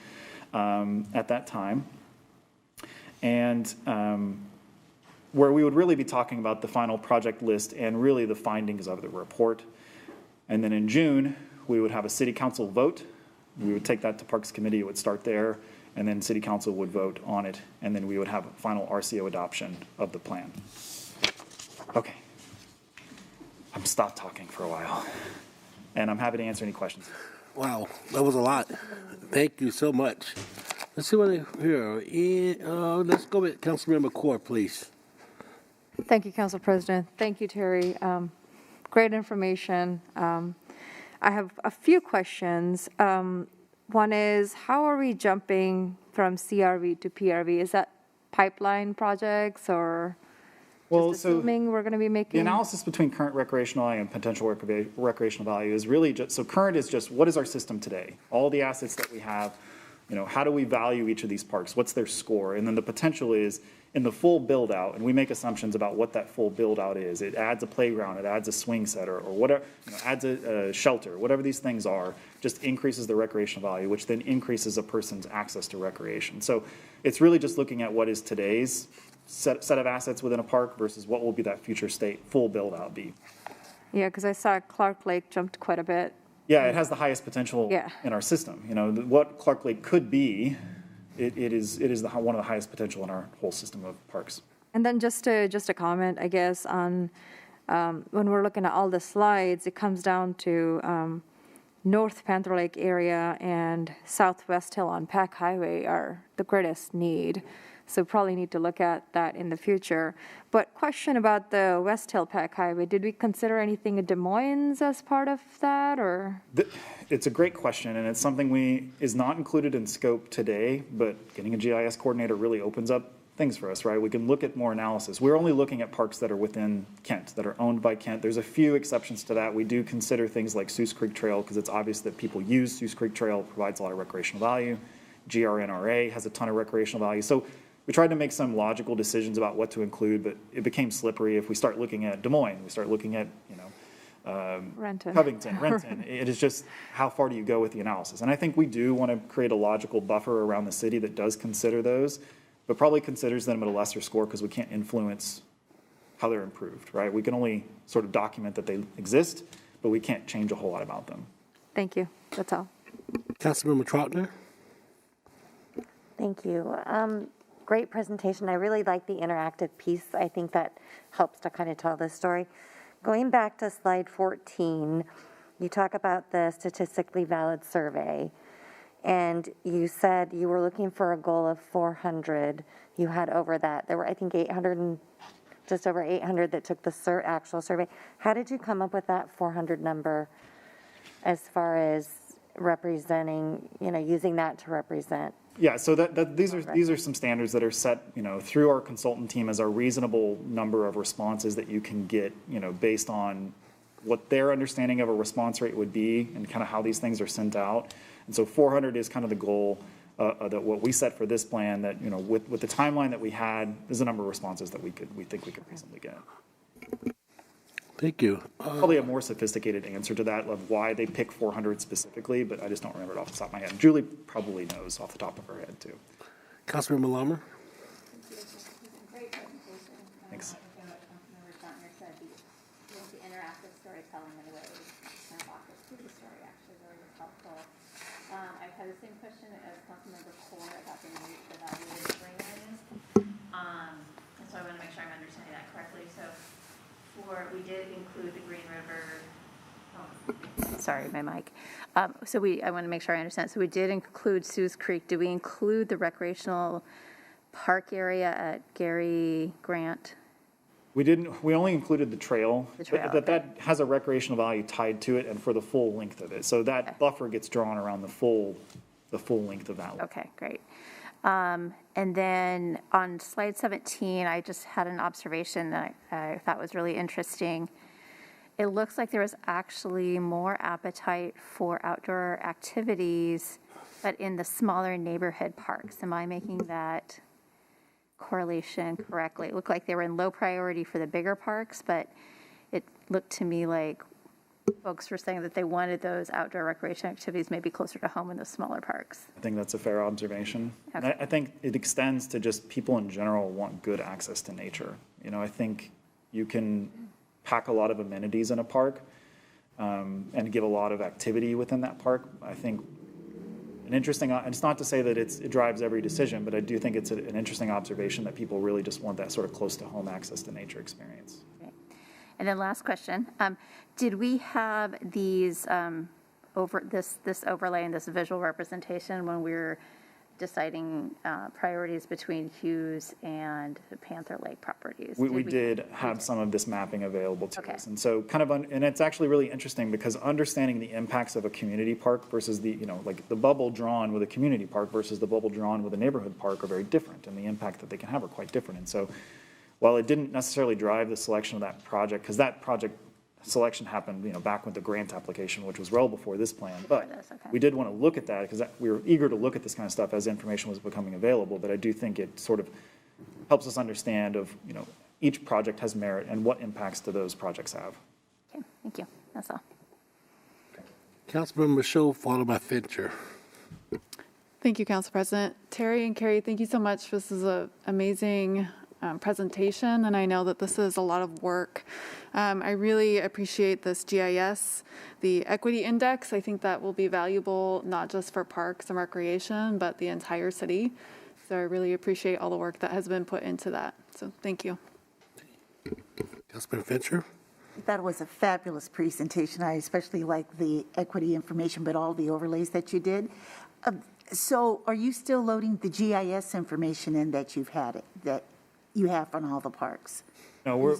at that time. And where we would really be talking about the final project list and really the findings of the report. And then in June, we would have a City Council vote. We would take that to Parks Committee. It would start there. And then City Council would vote on it, and then we would have a final RCO adoption of the plan. Okay. I'm stopped talking for a while, and I'm happy to answer any questions. Wow, that was a lot. Thank you so much. Let's see what I hear. Let's go with Councilmember Core, please. Thank you, Council President. Thank you, Terry. Great information. I have a few questions. One is, how are we jumping from CRV to PRV? Is that pipeline projects or just assuming we're going to be making? The analysis between current recreational value and potential recreational value is really just, so current is just what is our system today? All the assets that we have, how do we value each of these parks? What's their score? And then the potential is in the full build out, and we make assumptions about what that full build out is. It adds a playground, it adds a swing set or whatever, adds a shelter, whatever these things are, just increases the recreational value, which then increases a person's access to recreation. So it's really just looking at what is today's set of assets within a park versus what will be that future state full build out be. Yeah, because I saw Clark Lake jumped quite a bit. Yeah, it has the highest potential in our system. What Clark Lake could be, it is one of the highest potential in our whole system of parks. And then just a comment, I guess, on when we're looking at all the slides, it comes down to North Panther Lake area and Southwest Hill on Pack Highway are the greatest need. So probably need to look at that in the future. But question about the West Hill Pack Highway, did we consider anything in Des Moines as part of that, or? It's a great question, and it's something is not included in scope today, but getting a GIS coordinator really opens up things for us, right? We can look at more analysis. We're only looking at parks that are within Kent, that are owned by Kent. There's a few exceptions to that. We do consider things like Seuss Creek Trail because it's obvious that people use Seuss Creek Trail, provides a lot of recreational value. GRNRA has a ton of recreational value. So we tried to make some logical decisions about what to include, but it became slippery. If we start looking at Des Moines, we start looking at, Renton. Covington, Renton. It is just how far do you go with the analysis? And I think we do want to create a logical buffer around the city that does consider those, but probably considers them at a lesser score because we can't influence how they're improved, right? We can only sort of document that they exist, but we can't change a whole lot about them. Thank you. That's all. Councilmember Trotner? Thank you. Great presentation. I really like the interactive piece. I think that helps to kind of tell this story. Going back to slide 14, you talk about the statistically valid survey, and you said you were looking for a goal of 400. You had over that. There were, I think, 800 and just over 800 that took the actual survey. How did you come up with that 400 number as far as representing, using that to represent? Yeah, so these are some standards that are set, through our consultant team as a reasonable number of responses that you can get, based on what their understanding of a response rate would be and kind of how these things are sent out. And so 400 is kind of the goal that what we set for this plan. That with the timeline that we had, there's a number of responses that we think we could reasonably get. Thank you. Probably a more sophisticated answer to that of why they pick 400 specifically, but I just don't remember it off the top of my head. Julie probably knows off the top of her head too. Councilmember Lammer? Great presentation. Thanks. I think what Councilmember Stotner said, the interactive storytelling in a way kind of offers through the story actually really was helpful. I've had the same question as Councilmember Core about the need for evaluated green. And so I want to make sure I'm understanding that correctly. So we did include the Green River. Sorry, my mic. I want to make sure I understand. So we did include Seuss Creek. Did we include the recreational park area at Gary Grant? We didn't. We only included the trail. The trail, that has a recreational value tied to it, and for the full length of it. So that buffer gets drawn around the full length of that. Okay, great. And then on slide 17, I just had an observation that I thought was really interesting. It looks like there was actually more appetite for outdoor activities, but in the smaller neighborhood parks. Am I making that correlation correctly? It looked like they were in low priority for the bigger parks, but it looked to me like folks were saying that they wanted those outdoor recreation activities maybe closer to home in the smaller parks. I think that's a fair observation. Okay. I think it extends to just people in general want good access to nature. I think you can pack a lot of amenities in a park and give a lot of activity within that park. I think an interesting, and it's not to say that it drives every decision, but I do think it's an interesting observation that people really just want that sort of close to home access to nature experience. Okay. And then last question, did we have these this overlay and this visual representation when we were deciding priorities between Hughes and the Panther Lake properties? We did have some of this mapping available to Okay. us. And so and it's actually really interesting because understanding the impacts of a community park versus like the bubble drawn with a community park versus the bubble drawn with a neighborhood park are very different, and the impact that they can have are quite different. And so while it didn't necessarily drive the selection of that project, because that project selection happened, back with the grant application, which was well before this plan. But okay. we did want to look at that because we were eager to look at this kind of stuff as information was becoming available. But I do think it sort of helps us understand of, each project has merit and what impacts do those projects have. Okay, thank you. That's all. Councilmember Show, followed by Fincher. Thank you, Council President. Terry and Carrie, thank you so much. This is an amazing presentation, and I know that this is a lot of work. I really appreciate this GIS, the equity index. I think that will be valuable not just for parks and recreation, but the entire city. So I really appreciate all the work that has been put into that. So thank you. Councilmember Fincher? That was a fabulous presentation. I especially like the equity information, but all the overlays that you did. So are you still loading the GIS information in that that you have on all the parks? No,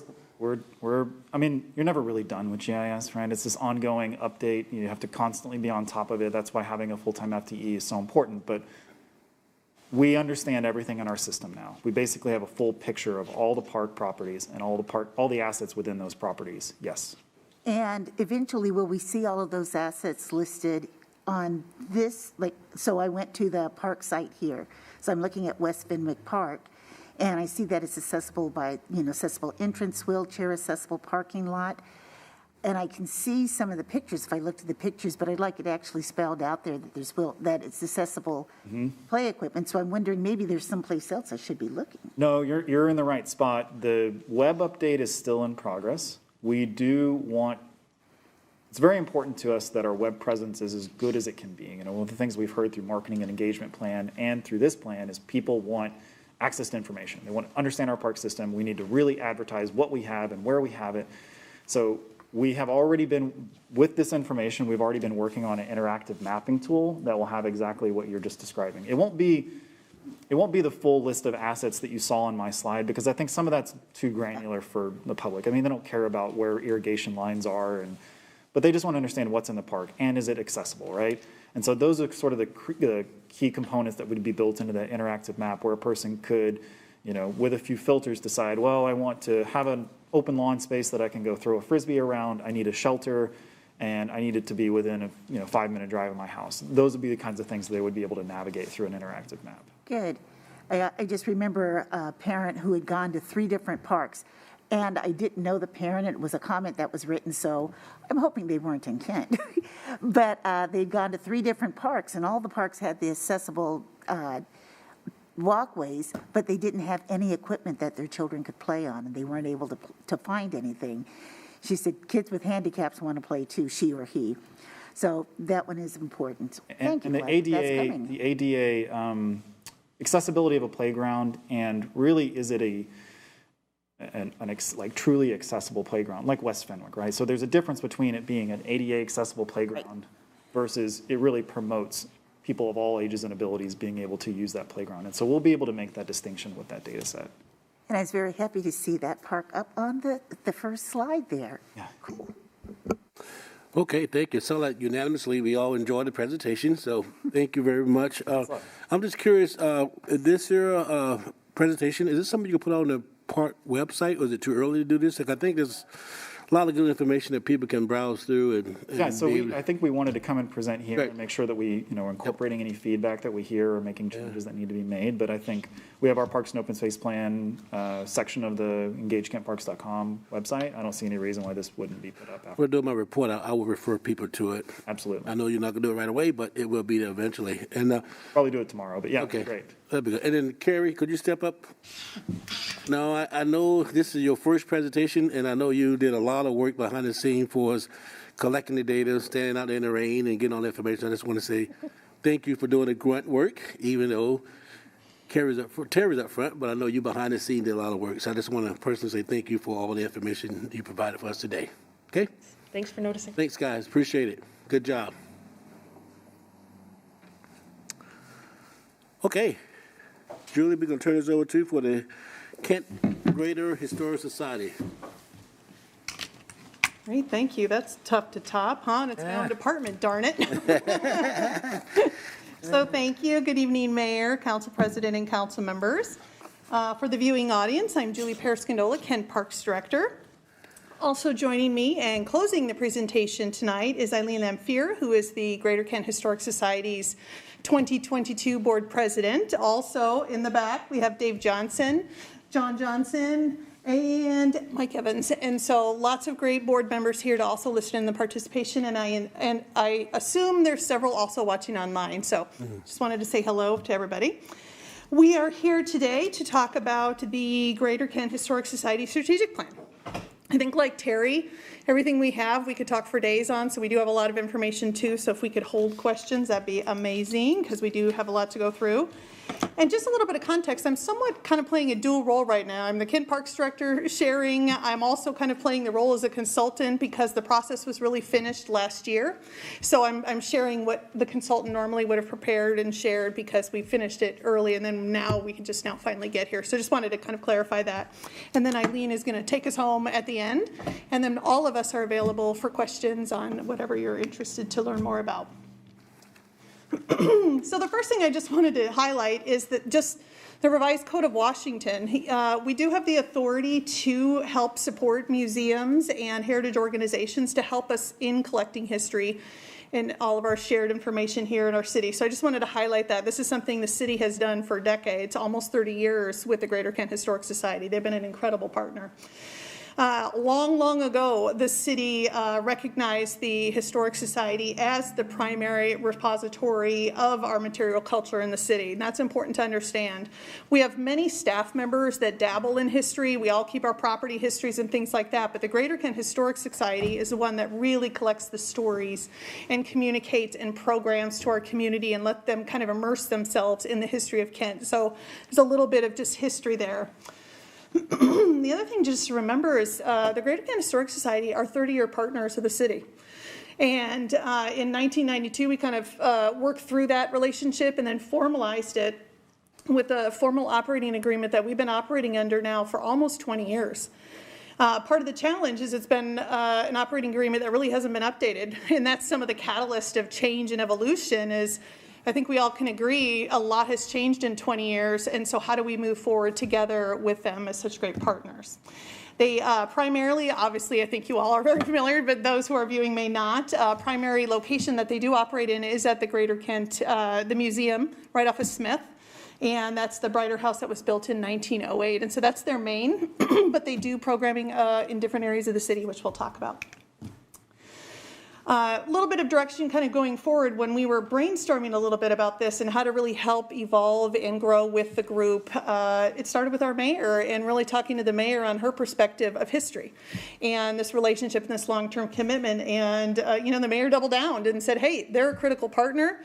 I mean, you're never really done with GIS, right? It's this ongoing update. You have to constantly be on top of it. That's why having a full-time FTE is so important. But we understand everything in our system now. We basically have a full picture of all the park properties and all the assets within those properties. Yes. And eventually, will we see all of those assets listed on this? So I went to the park site here. So I'm looking at West Fenwick Park, and I see that it's accessible by, accessible entrance, wheelchair accessible parking lot. And I can see some of the pictures if I looked at the pictures, but I'd like it actually spelled out there that it's accessible play equipment. So I'm wondering, maybe there's someplace else I should be looking. No, you're in the right spot. The web update is still in progress. It's very important to us that our web presence is as good as it can be. One of the things we've heard through marketing and engagement plan and through this plan is people want access to information. They want to understand our park system. We need to really advertise what we have and where we have it. So we have already been, with this information, we've already been working on an interactive mapping tool that will have exactly what you're just describing. It won't be the full list of assets that you saw on my slide, because I think some of that's too granular for the public. I mean, they don't care about where irrigation lines are, but they just want to understand what's in the park and is it accessible, right? And so those are sort of the key components that would be built into that interactive map, where a person could, with a few filters, decide, well, I want to have an open lawn space that I can go throw a Frisbee around. I need a shelter, and I need it to be within a 5-minute drive of my house. Those would be the kinds of things they would be able to navigate through an interactive map. Good. I just remember a parent who had gone to 3 different parks, and I didn't know the parent. It was a comment that was written, so I'm hoping they weren't in Kent. But they'd gone to 3 different parks, and all the parks had the accessible walkways, but they didn't have any equipment that their children could play on, and they weren't able to find anything. She said kids with handicaps want to play too, she or he. So that one is important. Thank you. And the ADA accessibility of a playground, and really, is it like truly accessible playground, like West Fenwick, right? So there's a difference between it being an ADA accessible playground versus it really promotes people of all ages and abilities being able to use that playground. And so we'll be able to make that distinction with that data set. And I was very happy to see that park up on the first slide there. Yeah. Cool. Okay, thank you. So like unanimously, we all enjoyed the presentation, so thank you very much. I'm just curious, this year presentation, is this something you can put on the park website, or is it too early to do this? Like, I think there's a lot of good information that people can browse through. I think we wanted to come and present here and make sure that we, are incorporating any feedback that we hear or making changes that need to be made. But I think we have our Parks and Open Space Plan section of the engagekentparks.com website. I don't see any reason why this wouldn't be put up after. We'll do my report. I will refer people to it. Absolutely. I know you're not going to do it right away, but it will be there eventually. And probably do it tomorrow, but okay, great. That'd be good. And then, Carrie, could you step up? Now, I know this is your first presentation, and I know you did a lot of work behind the scenes for us, collecting the data, standing out there in the rain, and getting all the information. I just want to say thank you for doing the grunt work, even though Terry's up front, but I know you behind the scenes did a lot of work. So I just want to personally say thank you for all the information you provided for us today. Okay? Thanks for noticing. Thanks, guys. Appreciate it. Good job. Okay. Julie, we're going to turn this over to you for the Kent Greater Historic Society. Great, thank you. That's tough to top, huh? And it's my own department, darn it. So thank you. Good evening, Mayor, Council President, and Council members. For the viewing audience, I'm Julie Periscandola, Kent Parks Director. Also joining me and closing the presentation tonight is Eileen Lamphere, who is the Greater Kent Historic Society's 2022 Board President. Also in the back, we have Dave Johnson, John Johnson, and Mike Evans. And so lots of great board members here to also listen in the participation. And I assume there's several also watching online. So just wanted to say hello to everybody. We are here today to talk about the Greater Kent Historic Society Strategic Plan. I think, like Terry, everything we have, we could talk for days on, so we do have a lot of information too, so if we could hold questions, that'd be amazing, because we do have a lot to go through. And just a little bit of context, I'm somewhat kind of playing a dual role right now. I'm the Kent Parks Director sharing. I'm also kind of playing the role as a consultant because the process was really finished last year. So I'm sharing what the consultant normally would have prepared and shared because we finished it early, and then now we can just now finally get here. So just wanted to kind of clarify that. And then Eileen is going to take us home at the end, and then all of us are available for questions on whatever you're interested to learn more about. So the first thing I just wanted to highlight is that just the revised Code of Washington. We do have the authority to help support museums and heritage organizations to help us in collecting history and all of our shared information here in our city. So I just wanted to highlight that. This is something the city has done for decades, almost 30 years with the Greater Kent Historic Society. They've been an incredible partner. Long ago, the city recognized the Historic Society as the primary repository of our material culture in the city. And that's important to understand. We have many staff members that dabble in history. We all keep our property histories and things like that. But the Greater Kent Historic Society is the one that really collects the stories and communicates and programs to our community and let them kind of immerse themselves in the history of Kent. So there's a little bit of just history there. The other thing just to remember is the Greater Kent Historic Society are 30-year partners of the city. And in 1992, we kind of worked through that relationship and then formalized it with a formal operating agreement that we've been operating under now for almost 20 years. Part of the challenge is it's been an operating agreement that really hasn't been updated. And that's some of the catalyst of change and evolution is I think we all can agree a lot has changed in 20 years, and so how do we move forward together with them as such great partners? They primarily, obviously, I think you all are very familiar, but those who are viewing may not. Primary location that they do operate in is at the Greater Kent, the museum, right off of Smith. And that's the Brighter House that was built in 1908. And so that's their main, but they do programming in different areas of the city, which we'll talk about. A little bit of direction kind of going forward when we were brainstorming a little bit about this and how to really help evolve and grow with the group. It started with our mayor and really talking to the mayor on her perspective of history and this relationship and this long-term commitment. And, the mayor doubled down and said, hey, they're a critical partner.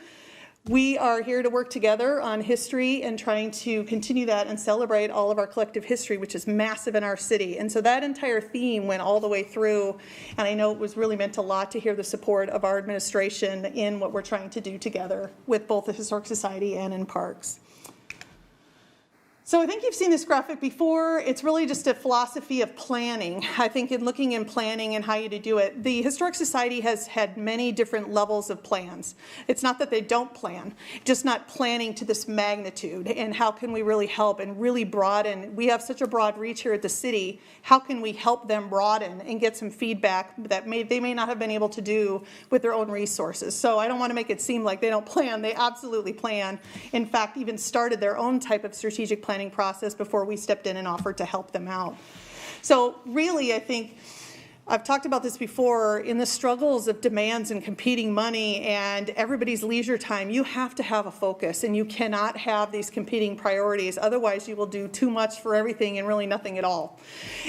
We are here to work together on history and trying to continue that and celebrate all of our collective history, which is massive in our city. And so that entire theme went all the way through, and I know it was really meant a lot to hear the support of our administration in what we're trying to do together with both the Historic Society and in parks. So I think you've seen this graphic before. It's really just a philosophy of planning. I think in looking in planning and how you to do it, the Historic Society has had many different levels of plans. It's not that they don't plan, just not planning to this magnitude. And how can we really help and really broaden? We have such a broad reach here at the city. How can we help them broaden and get some feedback that they may not have been able to do with their own resources? So I don't want to make it seem like they don't plan. They absolutely plan. In fact, even started their own type of strategic planning process before we stepped in and offered to help them out. So really, I think I've talked about this before, in the struggles of demands and competing money and everybody's leisure time, you have to have a focus and you cannot have these competing priorities. Otherwise, you will do too much for everything and really nothing at all.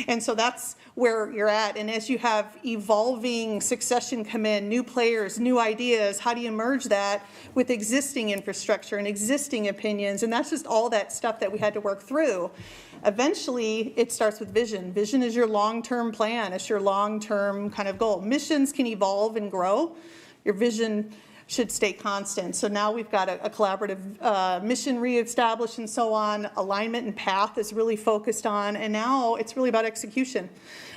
And so that's where you're at. And as you have evolving succession come in, new players, new ideas, how do you merge that with existing infrastructure and existing opinions? And that's just all that stuff that we had to work through. Eventually, it starts with vision. Vision is your long-term plan. It's your long-term kind of goal. Missions can evolve and grow. Your vision should stay constant. So now we've got a collaborative mission reestablished and so on. Alignment and path is really focused on. And now it's really about execution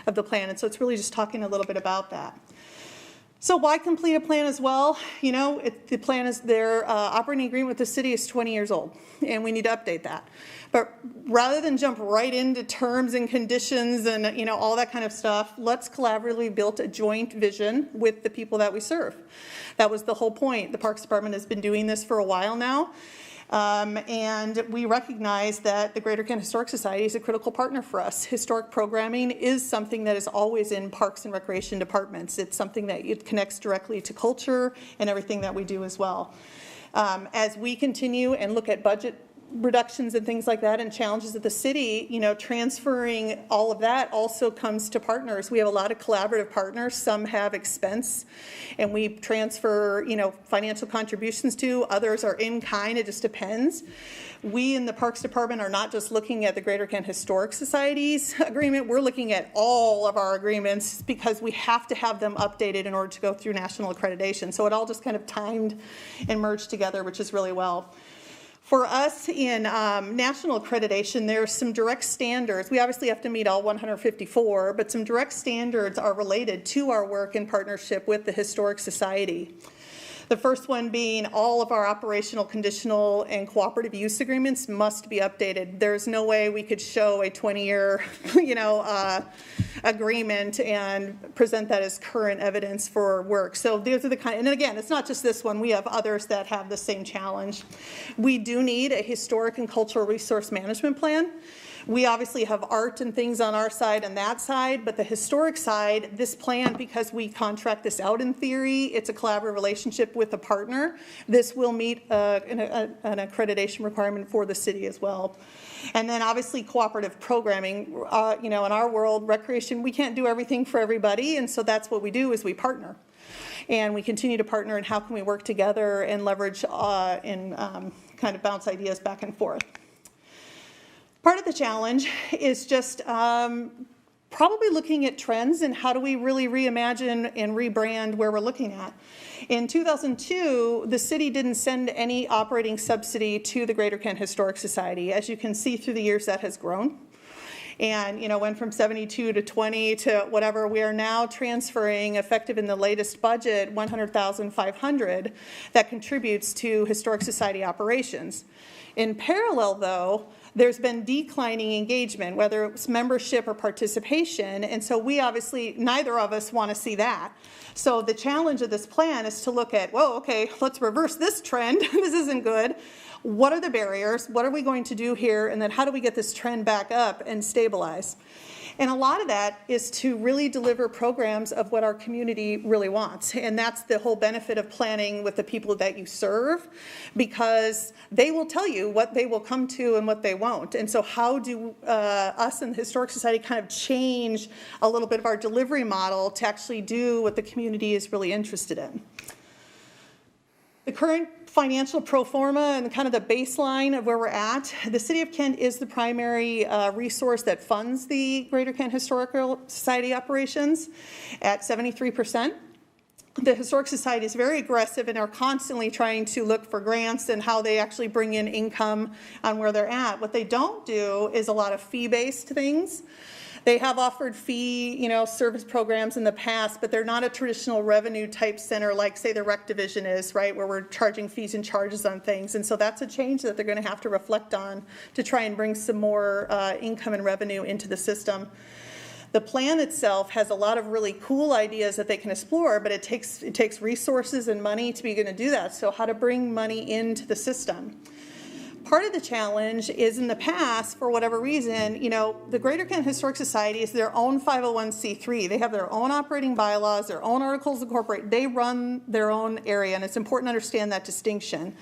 of the plan. And so it's really just talking a little bit about that. So why complete a plan as well? The plan is their operating agreement with the city is 20 years old, and we need to update that. But rather than jump right into terms and conditions and all that kind of stuff, let's collaboratively build a joint vision with the people that we serve. That was the whole point. The Parks Department has been doing this for a while now. And we recognize that the Greater Kent Historic Society is a critical partner for us. Historic programming is something that is always in Parks and Recreation departments. It's something that it connects directly to culture and everything that we do as well. As we continue and look at budget reductions and things like that and challenges of the city, transferring all of that also comes to partners. We have a lot of collaborative partners. Some have expense and we transfer, financial contributions to. Others are in kind. It just depends. We in the Parks Department are not just looking at the Greater Kent Historic Society's agreement. We're looking at all of our agreements because we have to have them updated in order to go through national accreditation. So it all just kind of timed and merged together, which is really well. For us in national accreditation, there's some direct standards. We obviously have to meet all 154, but some direct standards are related to our work in partnership with the Historic Society. The first one being all of our operational, conditional, and cooperative use agreements must be updated. There's no way we could show a 20-year, agreement and present that as current evidence for work. So these are the kind, and again, it's not just this one. We have others that have the same challenge. We do need a historic and cultural resource management plan. We obviously have art and things on our side and that side, but the historic side, this plan, because we contract this out in theory, it's a collaborative relationship with a partner. This will meet an accreditation requirement for the city as well. And then obviously cooperative programming, in our world, recreation, we can't do everything for everybody, and so that's what we do is we partner. And we continue to partner and how can we work together and leverage and kind of bounce ideas back and forth. Part of the challenge is just probably looking at trends and how do we really reimagine and rebrand where we're looking at. In 2002, the city didn't send any operating subsidy to the Greater Kent Historic Society. As you can see through the years, that has grown. And went from 72 to 20 to whatever. We are now transferring, effective in the latest budget, $100,500 that contributes to Historic Society operations. In parallel, though, there's been declining engagement, whether it's membership or participation, and so we obviously, neither of us want to see that. So the challenge of this plan is to look at, well, okay, let's reverse this trend. This isn't good. What are the barriers? What are we going to do here? And then how do we get this trend back up and stabilize? And a lot of that is to really deliver programs of what our community really wants. And that's the whole benefit of planning with the people that you serve, because they will tell you what they will come to and what they won't. And so how do us and the Historic Society kind of change a little bit of our delivery model to actually do what the community is really interested in? The current financial pro forma and kind of the baseline of where we're at, the City of Kent is the primary resource that funds the Greater Kent Historical Society operations at 73%. The Historic Society is very aggressive and are constantly trying to look for grants and how they actually bring in income on where they're at. What they don't do is a lot of fee-based things. They have offered fee, service programs in the past, but they're not a traditional revenue type center like, say, the rec division is, right, where we're charging fees and charges on things. And so that's a change that they're going to have to reflect on to try and bring some more income and revenue into the system. The plan itself has a lot of really cool ideas that they can explore, but it takes resources and money to be going to do that. So how to bring money into the system. Part of the challenge is in the past, for whatever reason, the Greater Kent Historic Society is their own 501c3. They have their own operating bylaws, their own articles of corporate. They run their own area, and it's important to understand that distinction.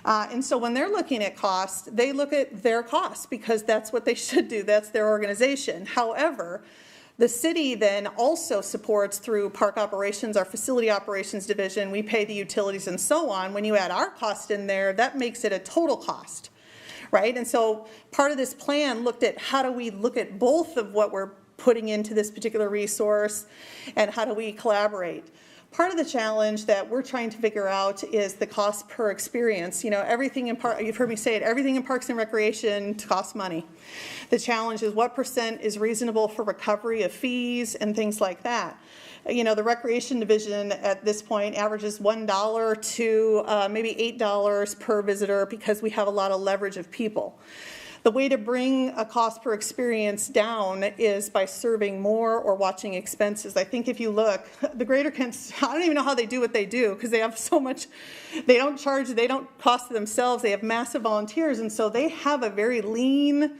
And so when they're looking at costs, they look at their costs because that's what they should do. That's their organization. However, the city then also supports through park operations, our facility operations division, we pay the utilities and so on. When you add our cost in there, that makes it a total cost, right? And so part of this plan looked at how do we look at both of what we're putting into this particular resource and how do we collaborate. Part of the challenge that we're trying to figure out is the cost per experience. Everything in park, you've heard me say it, everything in parks and recreation costs money. The challenge is what % is reasonable for recovery of fees and things like that. The recreation division at this point averages $1 to maybe $8 per visitor because we have a lot of leverage of people. The way to bring a cost per experience down is by serving more or watching expenses. I think if you look, the Greater Kent, I don't even know how they do what they do because they have so much, they don't charge, they don't cost themselves, they have massive volunteers, and so they have a very lean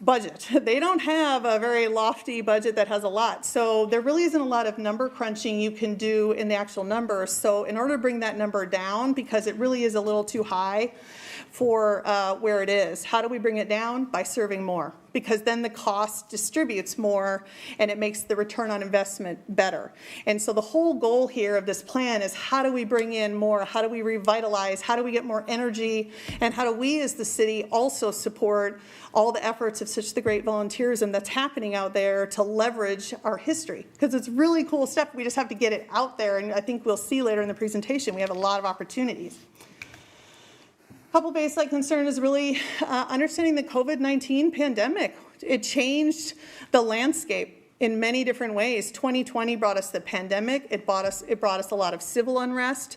budget. They don't have a very lofty budget that has a lot. So there really isn't a lot of number crunching you can do in the actual numbers. So in order to bring that number down, because it really is a little too high for where it is, how do we bring it down? By serving more, because then the cost distributes more and it makes the return on investment better. And so the whole goal here of this plan is how do we bring in more, how do we revitalize, how do we get more energy, and how do we as the city also support all the efforts of such the great volunteerism that's happening out there to leverage our history, because it's really cool stuff. We just have to get it out there, and I think we'll see later in the presentation we have a lot of opportunities. Couple baseline concern is really understanding the COVID-19 pandemic. It changed the landscape in many different ways. 2020 brought us the pandemic. It brought us a lot of civil unrest.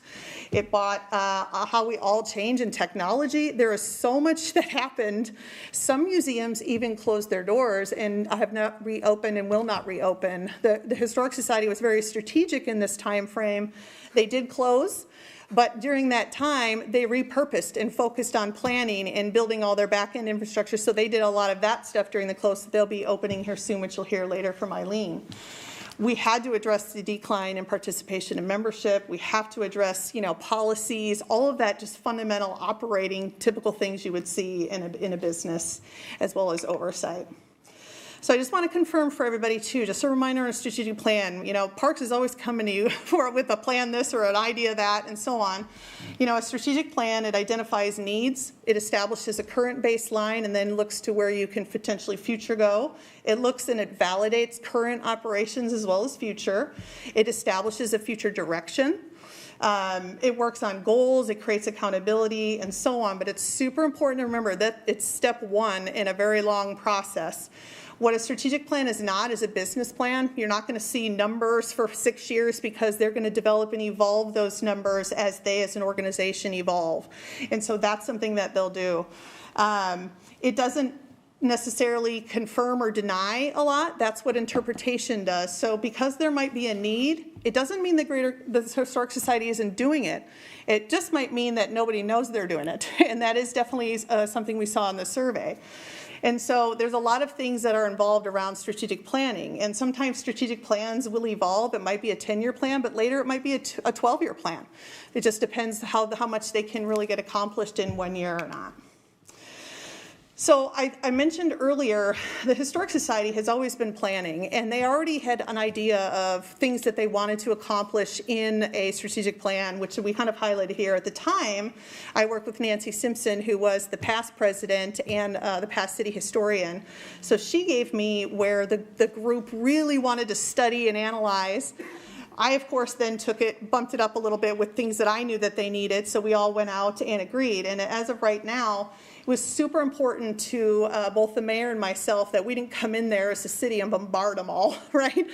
It brought how we all change in technology. There is so much that happened. Some museums even closed their doors and have not reopened and will not reopen. The Historic Society was very strategic in this time frame. They did close. But during that time, they repurposed and focused on planning and building all their back-end infrastructure. So they did a lot of that stuff during the close. They'll be opening here soon, which you'll hear later from Eileen. We had to address the decline in participation and membership. We have to address, policies, all of that, just fundamental operating, typical things you would see in a business, as well as oversight. So I just want to confirm for everybody too, just a reminder on a strategic plan. Parks is always coming to you with a plan this or an idea that and so on. A strategic plan, it identifies needs, it establishes a current baseline and then looks to where you can potentially future go. It looks and it validates current operations as well as future. It establishes a future direction. It works on goals, it creates accountability and so on, but it's super important to remember that it's step one in a very long process. What a strategic plan is not is a business plan. You're not going to see numbers for 6 years because they're going to develop and evolve those numbers as they as an organization evolve. And so that's something that they'll do. It doesn't necessarily confirm or deny a lot. That's what interpretation does. So because there might be a need, it doesn't mean the Historic Society isn't doing it. It just might mean that nobody knows they're doing it. And that is definitely something we saw in the survey. And so there's a lot of things that are involved around strategic planning. And sometimes strategic plans will evolve. It might be a 10-year plan, but later it might be a 12-year plan. It just depends how much they can really get accomplished in 1 year or not. So I mentioned earlier, the Historic Society has always been planning, and they already had an idea of things that they wanted to accomplish in a strategic plan, which we kind of highlighted here. At the time, I worked with Nancy Simpson, who was the past president and the past city historian. So she gave me where the group really wanted to study and analyze. I, of course, then bumped it up a little bit with things that I knew that they needed, so we all went out and agreed. And as of right now, it was super important to both the mayor and myself that we didn't come in there as a city and bombard them all, right?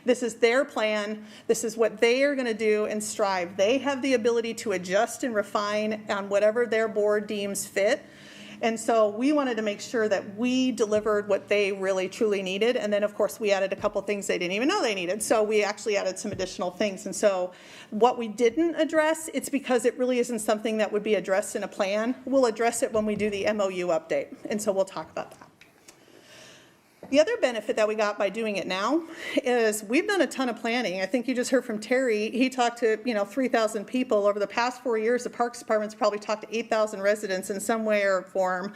This is their plan. This is what they are going to do and strive. They have the ability to adjust and refine on whatever their board deems fit. And so we wanted to make sure that we delivered what they really truly needed. And then, of course, we added a couple things they didn't even know they needed. So we actually added some additional things. And so what we didn't address, it's because it really isn't something that would be addressed in a plan. We'll address it when we do the MOU update. And so we'll talk about that. The other benefit that we got by doing it now is we've done a ton of planning. I think you just heard from Terry. He talked to 3,000 people. Over the past 4 years, the Parks Department's probably talked to 8,000 residents in some way or form,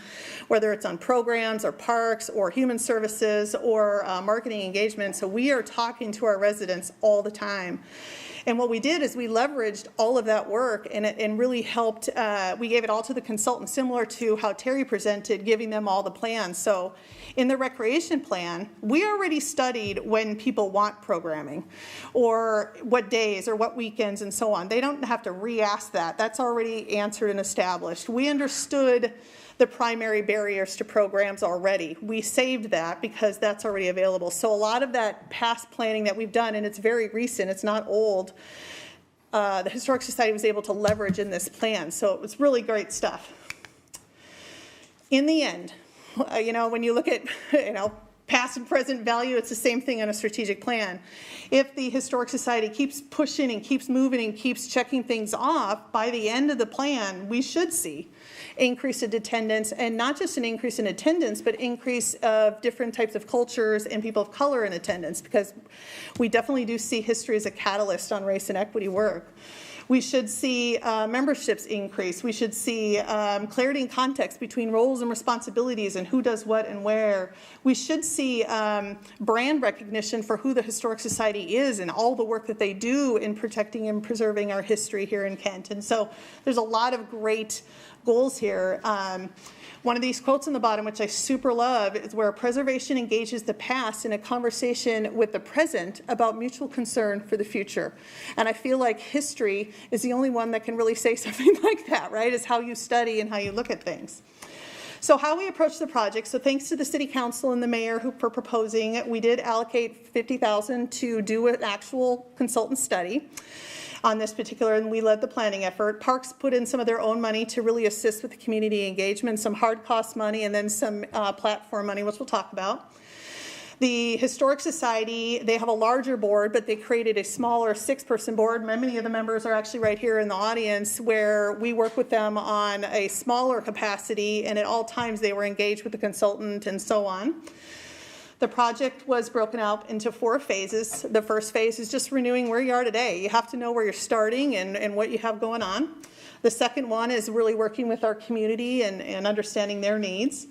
whether it's on programs or parks or human services or marketing engagement. So we are talking to our residents all the time. And what we did is we leveraged all of that work and really helped. We gave it all to the consultant, similar to how Terry presented, giving them all the plans. So in the recreation plan, we already studied when people want programming or what days or what weekends and so on. They don't have to re-ask that. That's already answered and established. We understood the primary barriers to programs already. We saved that because that's already available. So a lot of that past planning that we've done, and it's very recent, it's not old, the Historic Society was able to leverage in this plan. So it was really great stuff. In the end, when you look at, past and present value, it's the same thing on a strategic plan. If the Historic Society keeps pushing and keeps moving and keeps checking things off, by the end of the plan, we should see increase in attendance, and not just an increase in attendance, but increase of different types of cultures and people of color in attendance, because we definitely do see history as a catalyst on race and equity work. We should see memberships increase. We should see clarity and context between roles and responsibilities and who does what and where. We should see brand recognition for who the Historic Society is and all the work that they do in protecting and preserving our history here in Kent. And so there's a lot of great goals here. One of these quotes on the bottom, which I super love, is where preservation engages the past in a conversation with the present about mutual concern for the future. And I feel like history is the only one that can really say something like that, right? Is how you study and how you look at things. So how we approach the project, so thanks to the City Council and the Mayor for proposing, we did allocate $50,000 to do an actual consultant study on this particular, and we led the planning effort. Parks put in some of their own money to really assist with the community engagement, some hard cost money, and then some platform money, which we'll talk about. The Historic Society, they have a larger board, but they created a smaller 6-person board. Many of the members are actually right here in the audience, where we work with them on a smaller capacity, and at all times they were engaged with the consultant and so on. The project was broken out into 4 phases. The first phase is just renewing where you are today. You have to know where you're starting and what you have going on. The second one is really working with our community and understanding their needs.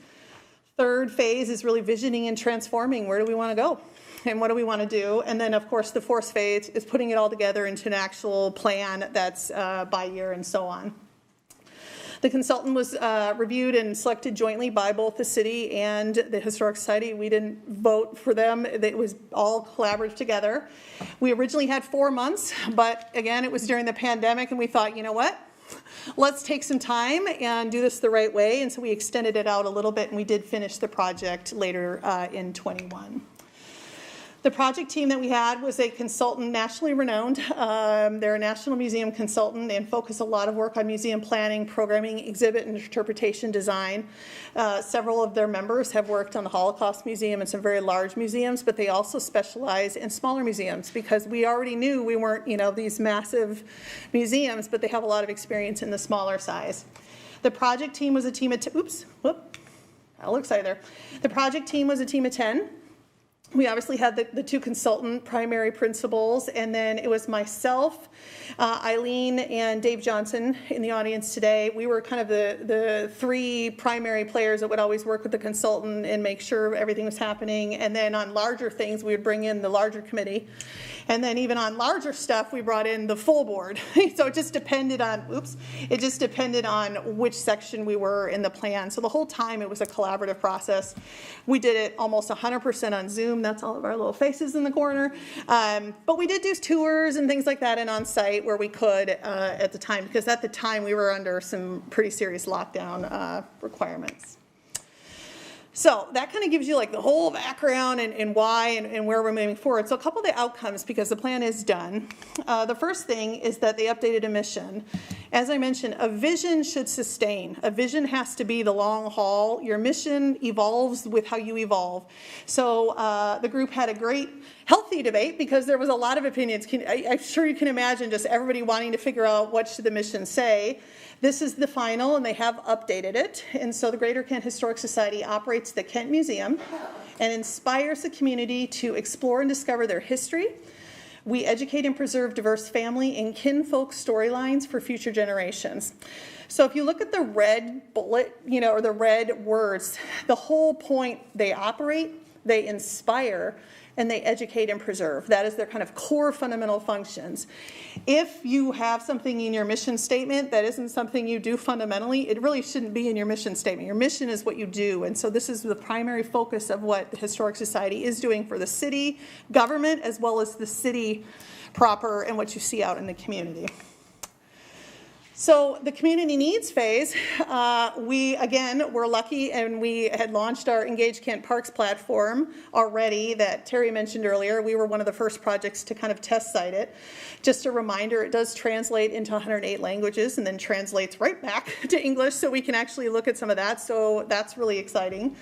Third phase is really visioning and transforming. Where do we want to go? And what do we want to do? And then, of course, the fourth phase is putting it all together into an actual plan that's by year and so on. The consultant was reviewed and selected jointly by both the city and the Historic Society. We didn't vote for them. It was all collaborative together. We originally had 4 months, but again, it was during the pandemic, and we thought, you know what? Let's take some time and do this the right way. And so we extended it out a little bit, and we did finish the project later in 21. The project team that we had was a consultant nationally renowned. They're a national museum consultant and focus a lot of work on museum planning, programming, exhibit and interpretation design. Several of their members have worked on the Holocaust Museum and some very large museums, but they also specialize in smaller museums, because we already knew we weren't, these massive museums, but they have a lot of experience in the smaller size. The project team was a team of, I'll look there. The project team was a team of 10. We obviously had the 2 consultant primary principals, and then it was myself, Eileen, and Dave Johnson in the audience today. We were kind of the 3 primary players that would always work with the consultant and make sure everything was happening. And then on larger things, we would bring in the larger committee. And then even on larger stuff, we brought in the full board. So it just depended on, which section we were in the plan. So the whole time it was a collaborative process. We did it almost 100% on Zoom. That's all of our little faces in the corner. But we did do tours and things like that and on site where we could at the time, because at the time we were under some pretty serious lockdown requirements. So that kind of gives you like the whole background and why and where we're moving forward. So a couple of the outcomes, because the plan is done. The first thing is that they updated a mission. As I mentioned, a vision should sustain. A vision has to be the long haul. Your mission evolves with how you evolve. So the group had a great, healthy debate, because there was a lot of opinions. I'm sure you can imagine just everybody wanting to figure out what should the mission say. This is the final, and they have updated it. And so the Greater Kent Historic Society operates the Kent Museum and inspires the community to explore and discover their history. We educate and preserve diverse family and kinfolk storylines for future generations. So if you look at the red bullet, or the red words, the whole point, they operate, they inspire, and they educate and preserve. That is their kind of core fundamental functions. If you have something in your mission statement that isn't something you do fundamentally, it really shouldn't be in your mission statement. Your mission is what you do, and so this is the primary focus of what the Historic Society is doing for the city government, as well as the city proper and what you see out in the community. So the community needs phase, we, again, were lucky and we had launched our Engage Kent Parks platform already that Terry mentioned earlier. We were one of the first projects to kind of test site it. Just a reminder, it does translate into 108 languages and then translates right back to English, so we can actually look at some of that, so that's really exciting.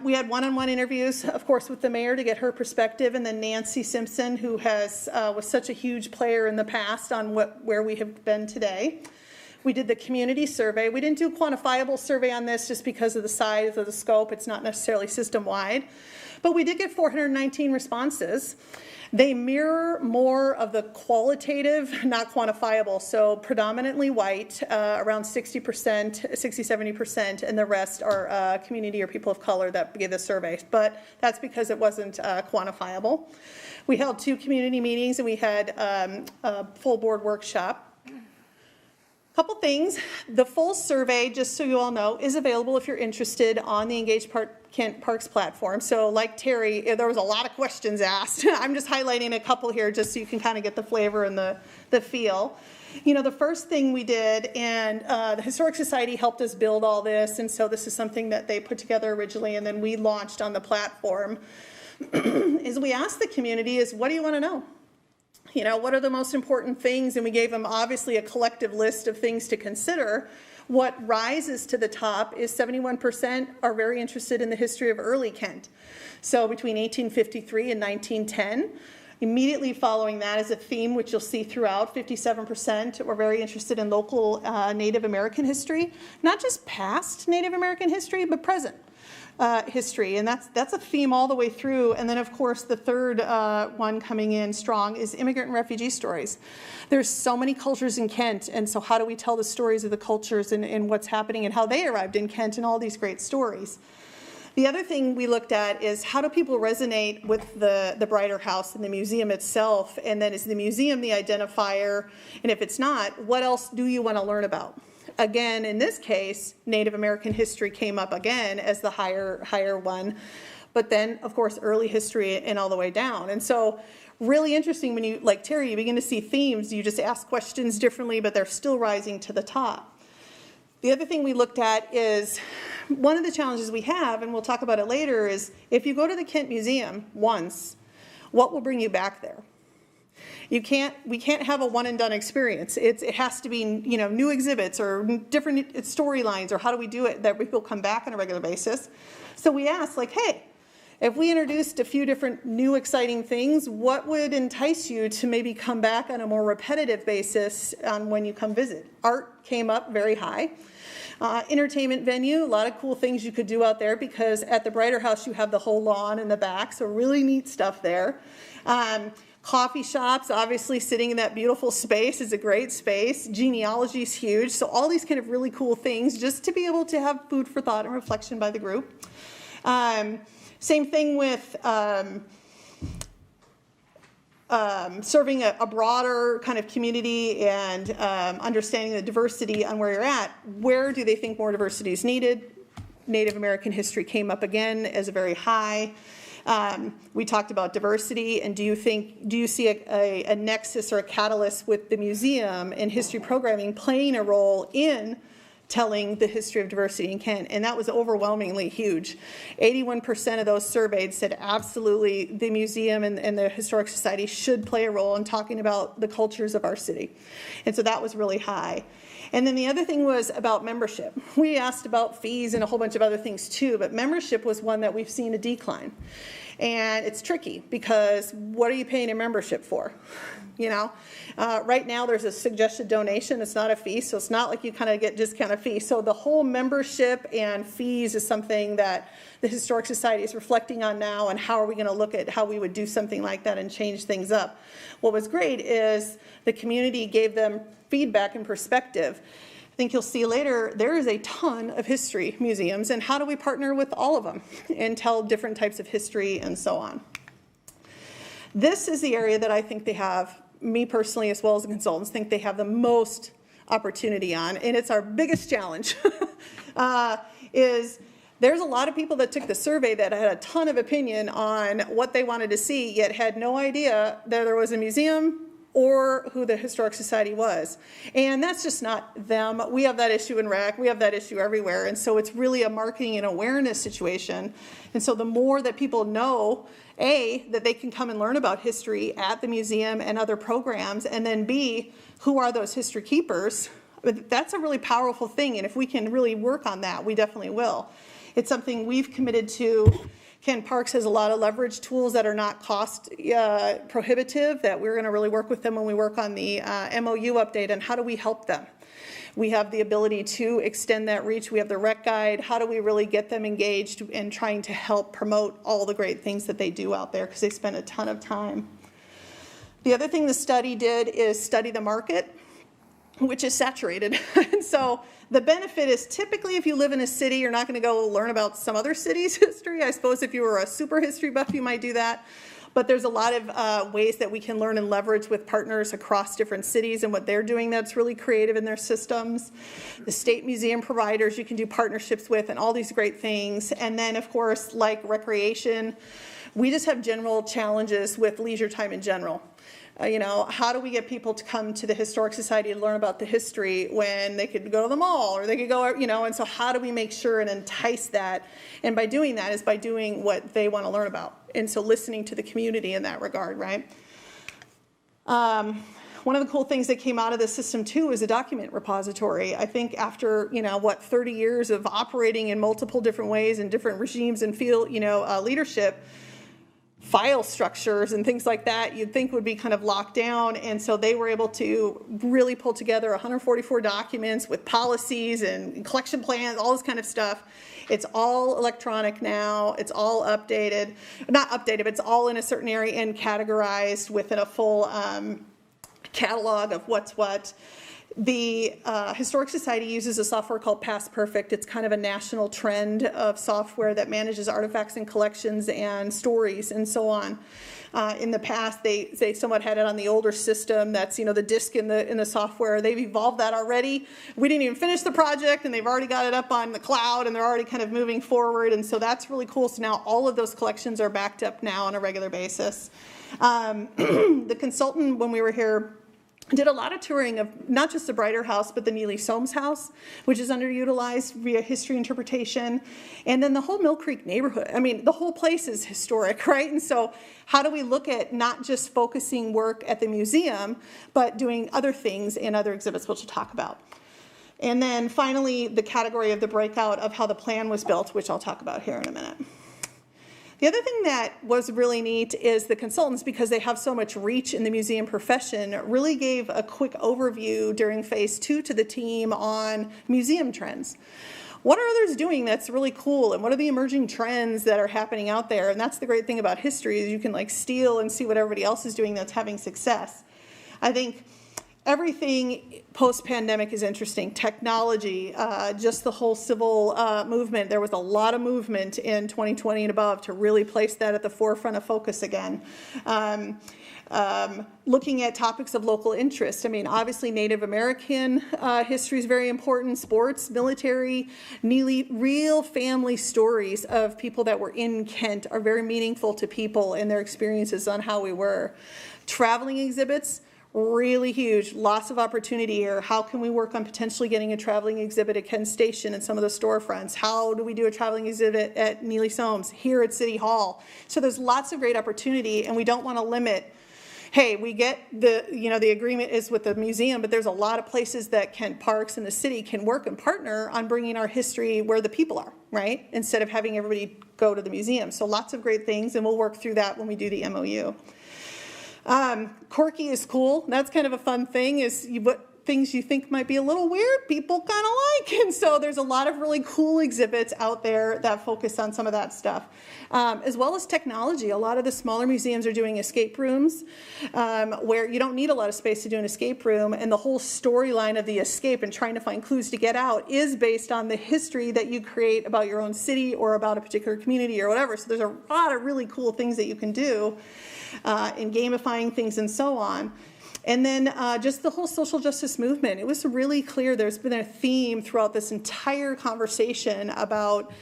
We had one-on-one interviews, of course, with the mayor to get her perspective, and then Nancy Simpson, who was such a huge player in the past on where we have been today. We did the community survey. We didn't do a quantifiable survey on this just because of the size of the scope. It's not necessarily system-wide. But we did get 419 responses. They mirror more of the qualitative, not quantifiable. So predominantly white, around 60%, 60-70%, and the rest are community or people of color that gave the survey. But that's because it wasn't quantifiable. We held 2 community meetings and we had a full board workshop. Couple things. The full survey, just so you all know, is available if you're interested on the Engage Kent Parks platform. So like Terry, there was a lot of questions asked. I'm just highlighting a couple here just so you can kind of get the flavor and the feel. You know, the first thing we did, and the Historic Society helped us build all this, and so this is something that they put together originally and then we launched on the platform, is we asked the community is, what do you want to know? You know, what are the most important things? And we gave them obviously a collective list of things to consider. What rises to the top is 71% are very interested in the history of early Kent. So between 1853 and 1910. Immediately following that is a theme which you'll see throughout. 57% were very interested in local Native American history. Not just past Native American history, but present history, and that's a theme all the way through. And then of course the third one coming in strong is immigrant and refugee stories. There's so many cultures in Kent, and so how do we tell the stories of the cultures and what's happening and how they arrived in Kent and all these great stories. The other thing we looked at is how do people resonate with the Brighter House and the museum itself, and then is the museum the identifier, and if it's not, what else do you want to learn about? Again, in this case, Native American history came up again as the higher one, but then, of course, early history and all the way down. And so really interesting when you, like Terry, you begin to see themes. You just ask questions differently, but they're still rising to the top. The other thing we looked at is one of the challenges we have, and we'll talk about it later, is if you go to the Kent Museum once, what will bring you back there? We can't have a one and done experience. It has to be, you know, new exhibits or different storylines, or how do we do it that people come back on a regular basis? So we asked, like, hey, if we introduced a few different new exciting things, what would entice you to maybe come back on a more repetitive basis on when you come visit? Art came up very high. Entertainment venue, a lot of cool things you could do out there because at the Brighter House you have the whole lawn in the back, so really neat stuff there. Coffee shops, obviously sitting in that beautiful space is a great space. Genealogy is huge. So all these kind of really cool things just to be able to have food for thought and reflection by the group. Same thing with serving a broader kind of community and understanding the diversity on where you're at. Where do they think more diversity is needed? Native American history came up again as a very high. We talked about diversity, and do you see a nexus or a catalyst with the museum and history programming playing a role in telling the history of diversity in Kent? And that was overwhelmingly huge. 81% of those surveyed said absolutely the museum and the Historic Society should play a role in talking about the cultures of our city. And so that was really high. And then the other thing was about membership. We asked about fees and a whole bunch of other things too, but membership was one that we've seen a decline. And it's tricky because what are you paying a membership for? You know, right now there's a suggested donation. It's not a fee, so it's not like you kind of get discounted fee. So the whole membership and fees is something that the Historic Society is reflecting on now, and how are we going to look at how we would do something like that and change things up. What was great is the community gave them feedback and perspective. I think you'll see later there is a ton of history museums, and how do we partner with all of them and tell different types of history and so on. This is the area that I think they have, me personally as well as the consultants, think they have the most opportunity on, and it's our biggest challenge, is there's a lot of people that took the survey that had a ton of opinion on what they wanted to see, yet had no idea that there was a museum or who the Historic Society was. And that's just not them. We have that issue in rec. We have that issue everywhere. And so it's really a marketing and awareness situation. And so the more that people know, A, that they can come and learn about history at the museum and other programs, and then B, who are those history keepers, that's a really powerful thing. And if we can really work on that, we definitely will. It's something we've committed to. Ken Parks has a lot of leverage tools that are not cost prohibitive that we're going to really work with them when we work on the MOU update and how do we help them. We have the ability to extend that reach. We have the rec guide. How do we really get them engaged in trying to help promote all the great things that they do out there, because they spend a ton of time. The other thing the study did is study the market, which is saturated. And so the benefit is typically if you live in a city, you're not going to go learn about some other city's history. I suppose if you were a super history buff, you might do that. But there's a lot of ways that we can learn and leverage with partners across different cities and what they're doing that's really creative in their systems. The state museum providers you can do partnerships with and all these great things. And then, of course, like recreation, we just have general challenges with leisure time in general. How do we get people to come to the Historic Society to learn about the history when they could go to the mall or they could go, and so how do we make sure and entice that? And by doing that is by doing what they want to learn about. And so listening to the community in that regard, right? One of the cool things that came out of this system too is a document repository. I think after, 30 years of operating in multiple different ways and different regimes and field, leadership, file structures and things like that you'd think would be kind of locked down, and so they were able to really pull together 144 documents with policies and collection plans, all this kind of stuff. It's all electronic now. It's all updated, not updated, but it's all in a certain area and categorized within a full catalog of what's what. The Historic Society uses a software called Past Perfect. It's kind of a national trend of software that manages artifacts and collections and stories and so on. In the past, they somewhat had it on the older system. That's the disk in the software. They've evolved that already. We didn't even finish the project, and they've already got it up on the cloud, and they're already kind of moving forward. And so that's really cool. So now all of those collections are backed up now on a regular basis. The consultant, when we were here, did a lot of touring of not just the Brighter House, but the Neely Soames House, which is underutilized via history interpretation. And then the whole Mill Creek neighborhood. I mean, the whole place is historic, right? And so how do we look at not just focusing work at the museum, but doing other things in other exhibits, which we'll talk about. And then finally, the category of the breakout of how the plan was built, which I'll talk about here in a minute. The other thing that was really neat is the consultants, because they have so much reach in the museum profession, really gave a quick overview during phase 2 to the team on museum trends. What are others doing that's really cool, and what are the emerging trends that are happening out there? And that's the great thing about history, is you can steal and see what everybody else is doing that's having success. I think everything post-pandemic is interesting. Technology, just the whole civil movement. There was a lot of movement in 2020 and above to really place that at the forefront of focus again. Looking at topics of local interest. I mean, obviously Native American history is very important. Sports, military, real family stories of people that were in Kent are very meaningful to people and their experiences on how we were. Traveling exhibits, really huge, lots of opportunity here. How can we work on potentially getting a traveling exhibit at Kent Station and some of the storefronts? How do we do a traveling exhibit at Neely Soames, here at City Hall? So there's lots of great opportunity, and we don't want to limit, hey, we get the agreement is with the museum, but there's a lot of places that Kent Parks and the city can work and partner on bringing our history where the people are, right? Instead of having everybody go to the museum. So lots of great things, and we'll work through that when we do the MOU. Quirky is cool. That's kind of a fun thing, is what things you think might be a little weird, people kind of like. And so there's a lot of really cool exhibits out there that focus on some of that stuff. As well as technology. A lot of the smaller museums are doing escape rooms where you don't need a lot of space to do an escape room, and the whole storyline of the escape and trying to find clues to get out is based on the history that you create about your own city or about a particular community or whatever. So there's a lot of really cool things that you can do in gamifying things and so on. And then just the whole social justice movement. It was really clear there's been a theme throughout this entire conversation about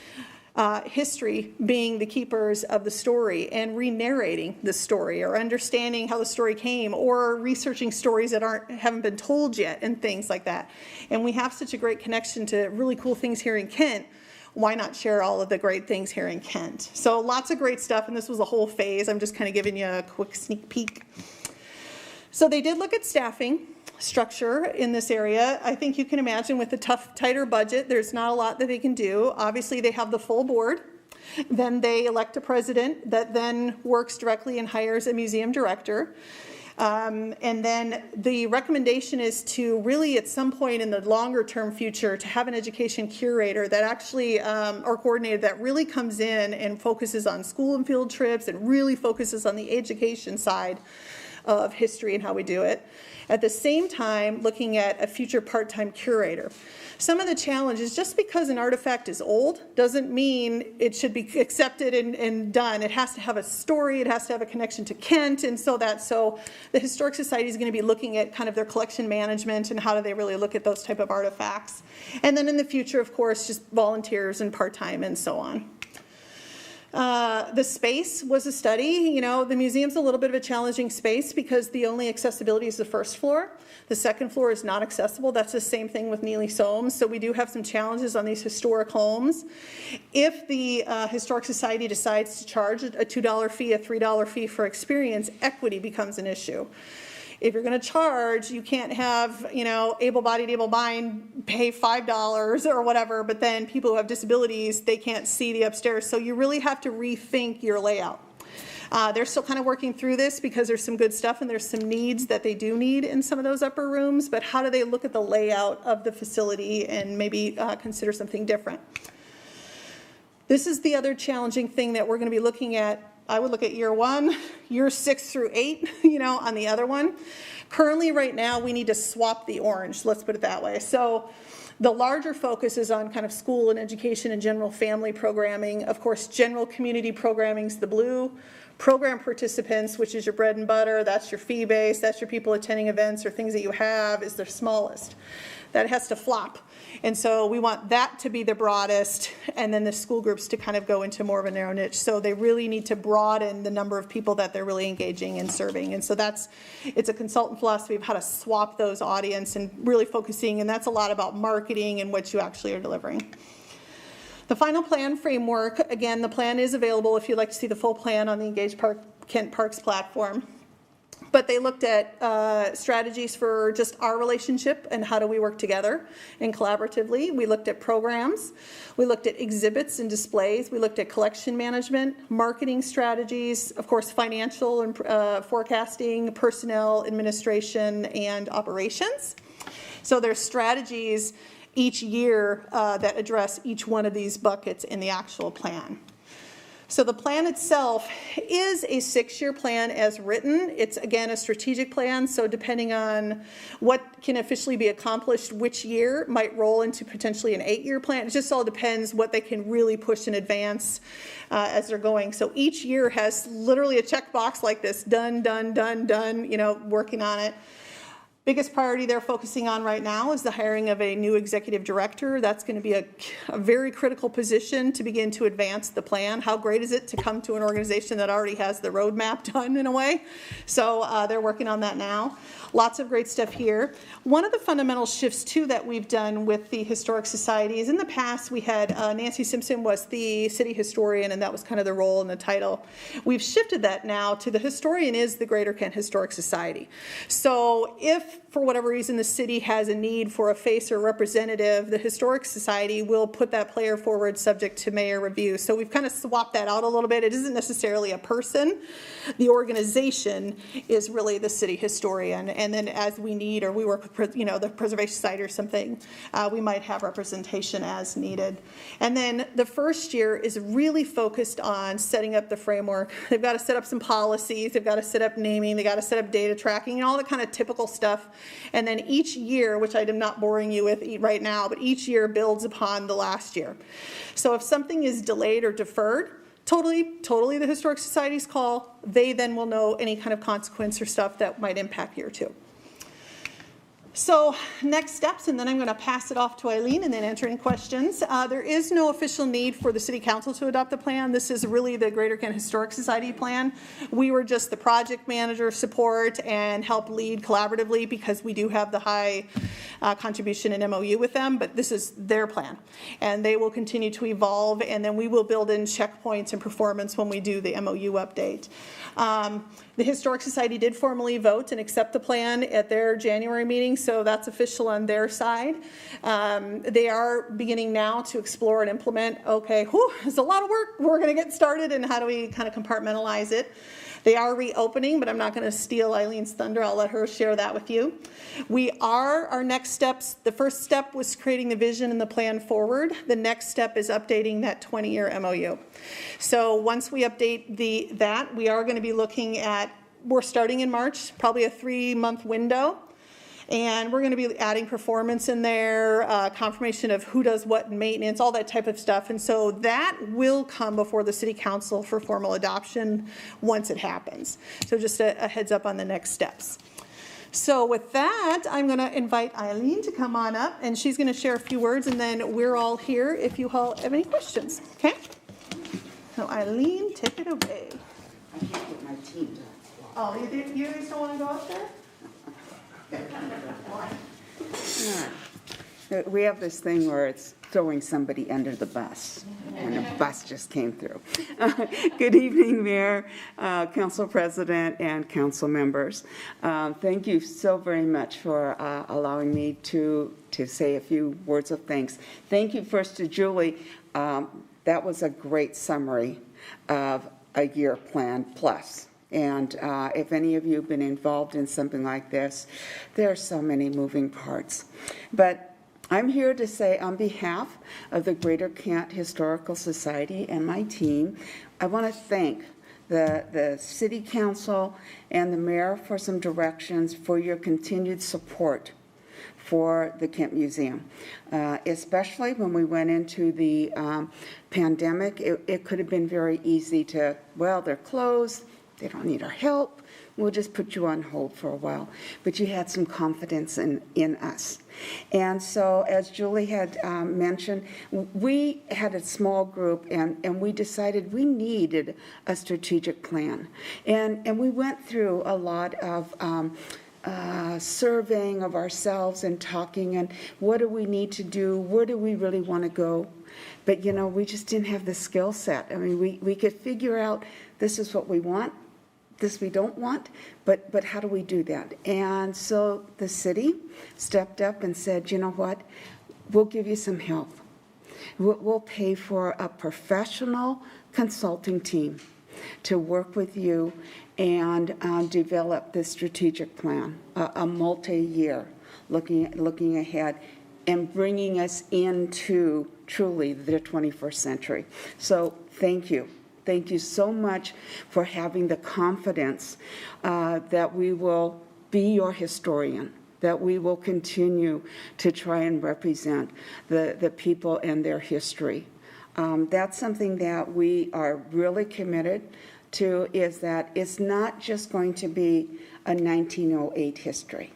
history being the keepers of the story and re-narrating the story, or understanding how the story came, or researching stories that haven't been told yet, and things like that. And we have such a great connection to really cool things here in Kent. Why not share all of the great things here in Kent? So lots of great stuff, and this was a whole phase. I'm just kind of giving you a quick sneak peek. So they did look at staffing structure in this area. I think you can imagine with a tighter budget, there's not a lot that they can do. Obviously, they have the full board. Then they elect a president that then works directly and hires a museum director. And then the recommendation is to really, at some point in the longer term future, to have an education curator that actually, or coordinator that really comes in and focuses on school and field trips and really focuses on the education side of history and how we do it. At the same time, looking at a future part-time curator. Some of the challenges, just because an artifact is old doesn't mean it should be accepted and done. It has to have a story, it has to have a connection to Kent, and so the Historic Society is going to be looking at kind of their collection management and how do they really look at those type of artifacts. And then in the future, of course, just volunteers and part-time and so on. The space was a study. You know, the museum's a little bit of a challenging space because the only accessibility is the first floor. The second floor is not accessible. That's the same thing with Neely Soames. So we do have some challenges on these historic homes. If the Historic Society decides to charge a $2 fee, a $3 fee for experience, equity becomes an issue. If you're going to charge, you can't have, you know, able-bodied, able-blind pay $5 or whatever, but then people who have disabilities, they can't see the upstairs. So you really have to rethink your layout. They're still kind of working through this because there's some good stuff and there's some needs that they do need in some of those upper rooms, but how do they look at the layout of the facility and maybe consider something different? This is the other challenging thing that we're going to be looking at. I would look at year 1, year 6 through 8, you know, on the other one. Currently, right now, we need to swap the orange, let's put it that way. So the larger focus is on kind of school and education and general family programming. Of course, general community programming is the blue. Program participants, which is your bread and butter, that's your fee base, that's your people attending events or things that you have, is the smallest. That has to flop. And so we want that to be the broadest, and then the school groups to kind of go into more of a narrow niche. So they really need to broaden the number of people that they're really engaging and serving. And so it's a consultant philosophy of how to swap those audience and really focusing, and that's a lot about marketing and what you actually are delivering. The final plan framework, again, the plan is available if you'd like to see the full plan on the Engage Kent Parks platform. But they looked at strategies for just our relationship and how do we work together and collaboratively. We looked at programs. We looked at exhibits and displays. We looked at collection management, marketing strategies, of course, financial and forecasting, personnel, administration, and operations. So there's strategies each year that address each one of these buckets in the actual plan. So the plan itself is a 6-year plan as written. It's, again, a strategic plan, so depending on what can officially be accomplished which year might roll into potentially an 8-year plan. It just all depends what they can really push in advance as they're going. So each year has literally a checkbox like this, done, done, done, done, you know, working on it. Biggest priority they're focusing on right now is the hiring of a new executive director. That's going to be a very critical position to begin to advance the plan. How great is it to come to an organization that already has the roadmap done in a way? So they're working on that now. Lots of great stuff here. One of the fundamental shifts too that we've done with the Historic Society is in the past we had Nancy Simpson was the city historian, and that was kind of the role and the title. We've shifted that now to the historian is the Greater Kent Historic Society. So if for whatever reason the city has a need for a face or representative, the Historic Society will put that player forward subject to mayor review. So we've kind of swapped that out a little bit. It isn't necessarily a person. The organization is really the city historian. And then as we need, or we work with, you know, the Preservation Society or something, we might have representation as needed. And then the first year is really focused on setting up the framework. They've got to set up some policies. They've got to set up naming. They've got to set up data tracking and all the kind of typical stuff. And then each year, which I'm not boring you with right now, but each year builds upon the last year. So if something is delayed or deferred, totally the Historic Society's call. They then will know any kind of consequence or stuff that might impact year 2. So next steps, and then I'm going to pass it off to Eileen and then answer any questions. There is no official need for the City Council to adopt the plan. This is really the Greater Kent Historic Society plan. We were just the project manager support and help lead collaboratively because we do have the high contribution and MOU with them, but this is their plan. And they will continue to evolve, and then we will build in checkpoints and performance when we do the MOU update. The Historic Society did formally vote and accept the plan at their January meeting, so that's official on their side. They are beginning now to explore and implement, okay, it's a lot of work, we're going to get started, and how do we kind of compartmentalize it? They are reopening, but I'm not going to steal Eileen's thunder. I'll let her share that with you. Our next steps, the first step was creating the vision and the plan forward. The next step is updating that 20-year MOU. So once we update that, we are going to be looking at, we're starting in March, probably a 3-month window. And we're going to be adding performance in there, confirmation of who does what in maintenance, all that type of stuff. And so that will come before the City Council for formal adoption once it happens. So just a heads up on the next steps. So with that, I'm going to invite Eileen to come on up, and she's going to share a few words, and then we're all here if you all have any questions. Okay? So Eileen, take it away. I can't get my team to. Oh, you guys don't want to go up there? We have this thing where it's throwing somebody under the bus, and a bus just came through. Good evening, Mayor, Council President, and Council members. Thank you so very much for allowing me to say a few words of thanks. Thank you first to Julie. That was a great summary of a year plan plus. And if any of you have been involved in something like this, there are so many moving parts. But I'm here to say on behalf of the Greater Kent Historical Society and my team, I want to thank the City Council and the Mayor for some directions for your continued support for the Kent Museum. Especially when we went into the pandemic, it could have been very easy to, well, they're closed, they don't need our help, we'll just put you on hold for a while. But you had some confidence in us. And so, as Julie had mentioned, we had a small group, and we decided we needed a strategic plan. And we went through a lot of surveying of ourselves and talking, and what do we need to do, where do we really want to go? But, you know, we just didn't have the skill set. I mean, we could figure out this is what we want, this we don't want, but how do we do that? And so the city stepped up and said, you know what, we'll give you some help. We'll pay for a professional consulting team to work with you and develop this strategic plan, a multi-year, looking ahead and bringing us into truly the 21st century. So thank you. Thank you so much for having the confidence that we will be your historian, that we will continue to try and represent the people and their history. That's something that we are really committed to, is that it's not just going to be a 1908 history.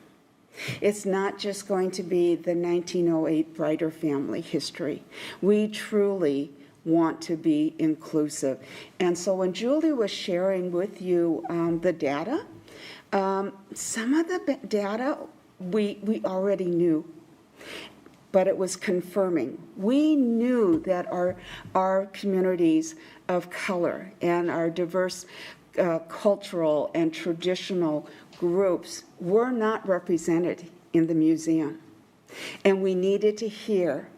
It's not just going to be the 1908 Brighter family history. We truly want to be inclusive. And so when Julie was sharing with you the data, some of the data we already knew, but it was confirming. We knew that our communities of color and our diverse cultural and traditional groups were not represented in the museum. And we needed to hear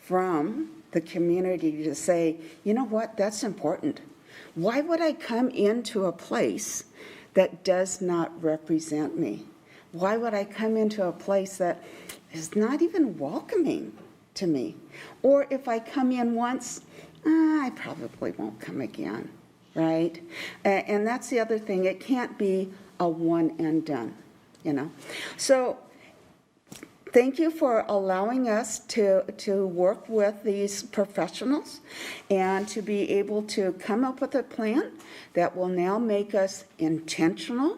from the community to say, you know what, that's important. Why would I come into a place that does not represent me? Why would I come into a place that is not even welcoming to me? Or if I come in once, I probably won't come again, right? And that's the other thing. It can't be a one and done, you know? So thank you for allowing us to work with these professionals and to be able to come up with a plan that will now make us intentional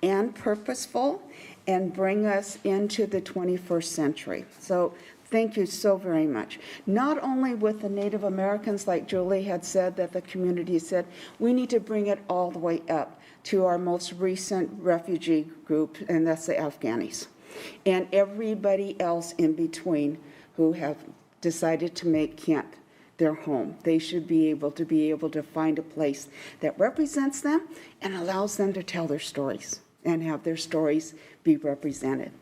and purposeful and bring us into the 21st century. So thank you so very much. Not only with the Native Americans, like Julie had said, that the community said, we need to bring it all the way up to our most recent refugee group, and that's the Afghanis, and everybody else in between who have decided to make Kent their home. They should be able to find a place that represents them and allows them to tell their stories and have their stories be represented.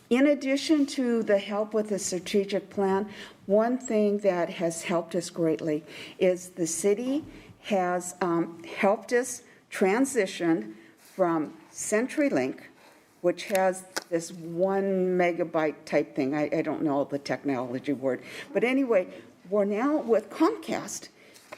In addition to the help with the strategic plan, one thing that has helped us greatly is the city has helped us transition from CenturyLink, which has this 1 megabyte type thing. I don't know the technology word. But anyway, we're now with Comcast,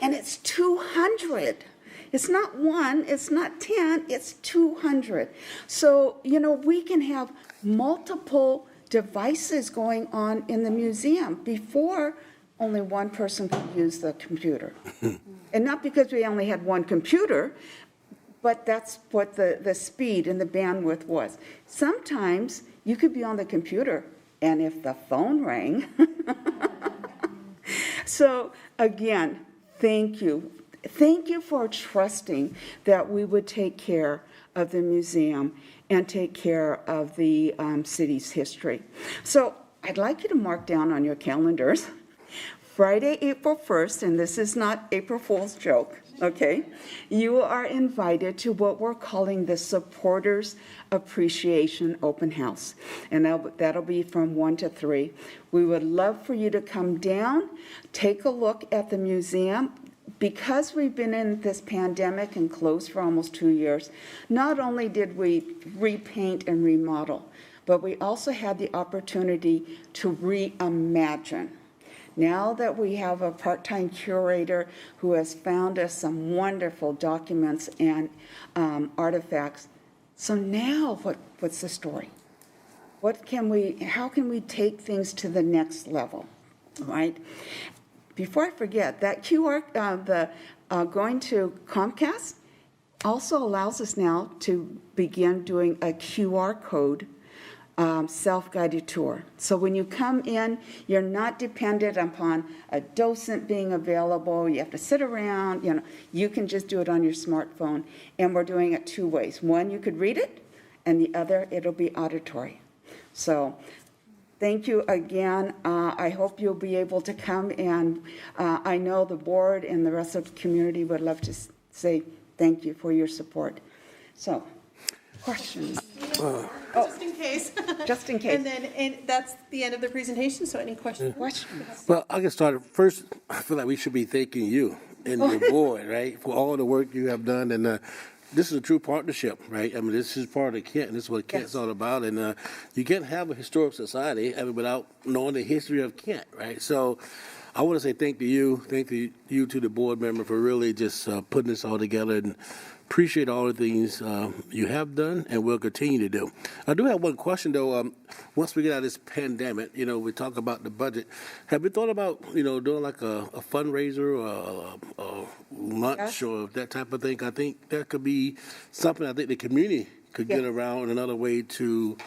and it's 200. It's not 1, it's not 10, it's 200. So, you know, we can have multiple devices going on in the museum. Before, only one person could use the computer. And not because we only had one computer, but that's what the speed and the bandwidth was. Sometimes you could be on the computer, and if the phone rang. So again, thank you. Thank you for trusting that we would take care of the museum and take care of the city's history. So I'd like you to mark down on your calendars, Friday, April 1st, and this is not April Fool's joke, okay? You are invited to what we're calling the Supporters Appreciation Open House, and that'll be from 1 to 3. We would love for you to come down, take a look at the museum. Because we've been in this pandemic and closed for almost 2 years, not only did we repaint and remodel, but we also had the opportunity to reimagine. Now that we have a part-time curator who has found us some wonderful documents and artifacts, so now what's the story? How can we take things to the next level, right? Before I forget, that QR, going to Comcast also allows us now to begin doing a QR code self-guided tour. So when you come in, you're not dependent upon a docent being available. You have to sit around, you can just do it on your smartphone. And we're doing it 2 ways. One, you could read it, and the other, it'll be auditory. So thank you again. I hope you'll be able to come, and I know the board and the rest of the community would love to say thank you for your support. So, questions? Just in case. Just in case. And that's the end of the presentation, so any questions? Well, I'll get started. First, I feel like we should be thanking you and your board, right, for all the work you have done. And this is a true partnership, right? I mean, this is part of Kent, and this is what Kent's all about. And you can't have a historic society without knowing the history of Kent, right? So I want to say thank you to the board member for really just putting this all together, and appreciate all the things you have done and will continue to do. I do have one question, though. Once we get out of this pandemic, we talk about the budget. Have you thought about, doing like a fundraiser or a lunch or that type of thing? I think that could be something I think the community could get around, another way to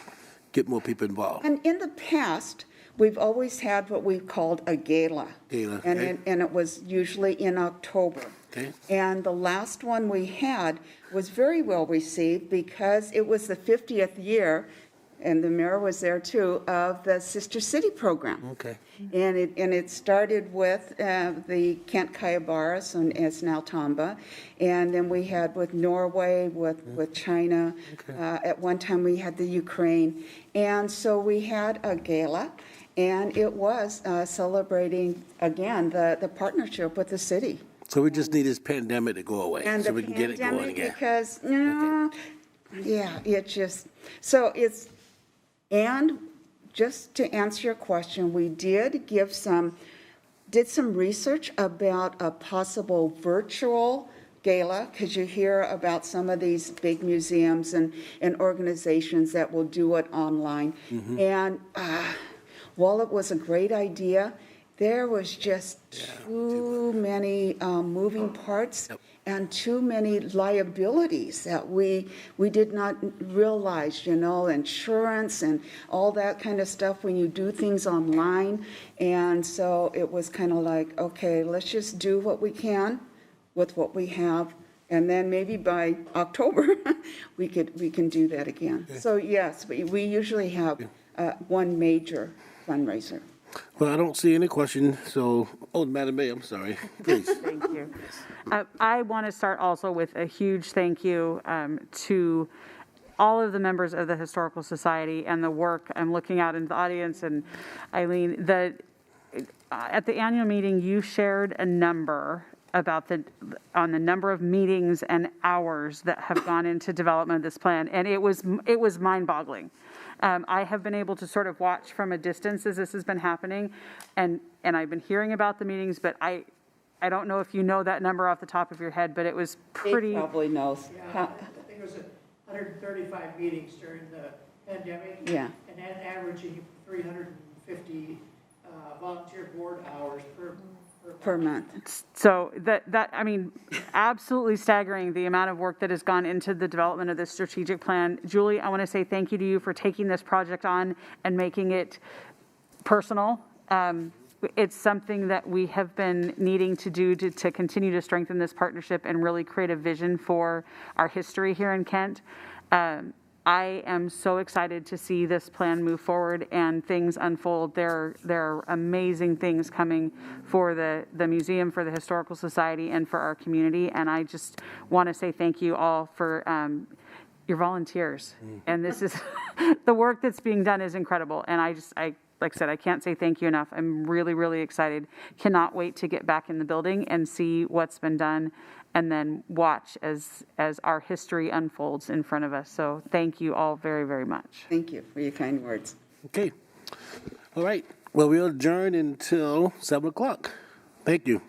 get more people involved. And in the past, we've always had what we've called a gala. And it was usually in October. Okay. And the last one we had was very well received because it was the 50th year, and the mayor was there too, of the Sister City program. Okay. And it started with the Kent Kayabaras, and it's now Tamba. And then we had with Norway, with China. Okay. At one time we had the Ukraine. And so we had a gala, and it was celebrating, again, the partnership with the city. So we just need this pandemic to go away, and so we can get it going again. Because, it just, so it's, and just to answer your question, we did did some research about a possible virtual gala, because you hear about some of these big museums and organizations that will do it online. Mm-hmm. And while it was a great idea, there was just too many moving parts and too many liabilities that we did not realize, you know, insurance and all that kind of stuff when you do things online. And so it was kind of like, okay, let's just do what we can with what we have. And then maybe by October, we can do that again. So yes, we usually have one major fundraiser. Well, I don't see any question, so, Madam Mayor, I'm sorry, please. Thank you. I want to start also with a huge thank you to all of the members of the Historical Society and the work. I'm looking out into the audience, and Eileen, at the annual meeting, you shared a number about on the number of meetings and hours that have gone into development of this plan, and it was mind-boggling. I have been able to sort of watch from a distance as this has been happening, and I've been hearing about the meetings, but I don't know if you know that number off the top of your head, but it was pretty. He probably knows. Yeah, I think it was 135 meetings during the pandemic. Yeah. And averaging 350 volunteer board hours per month. So that I mean, absolutely staggering the amount of work that has gone into the development of this strategic plan. Julie, I want to say thank you to you for taking this project on and making it personal. It's something that we have been needing to do to continue to strengthen this partnership and really create a vision for our history here in Kent. I am so excited to see this plan move forward and things unfold. There are amazing things coming for the museum, for the Historical Society, and for our community. And I just want to say thank you all for your volunteers. And this is the work that's being done is incredible. And I like I said, I can't say thank you enough. I'm really, really excited. Cannot wait to get back in the building and see what's been done, and then watch as our history unfolds in front of us. So thank you all very, very much. Thank you for your kind words. Okay. All right. Well, we'll adjourn until 7 o'clock. Thank you.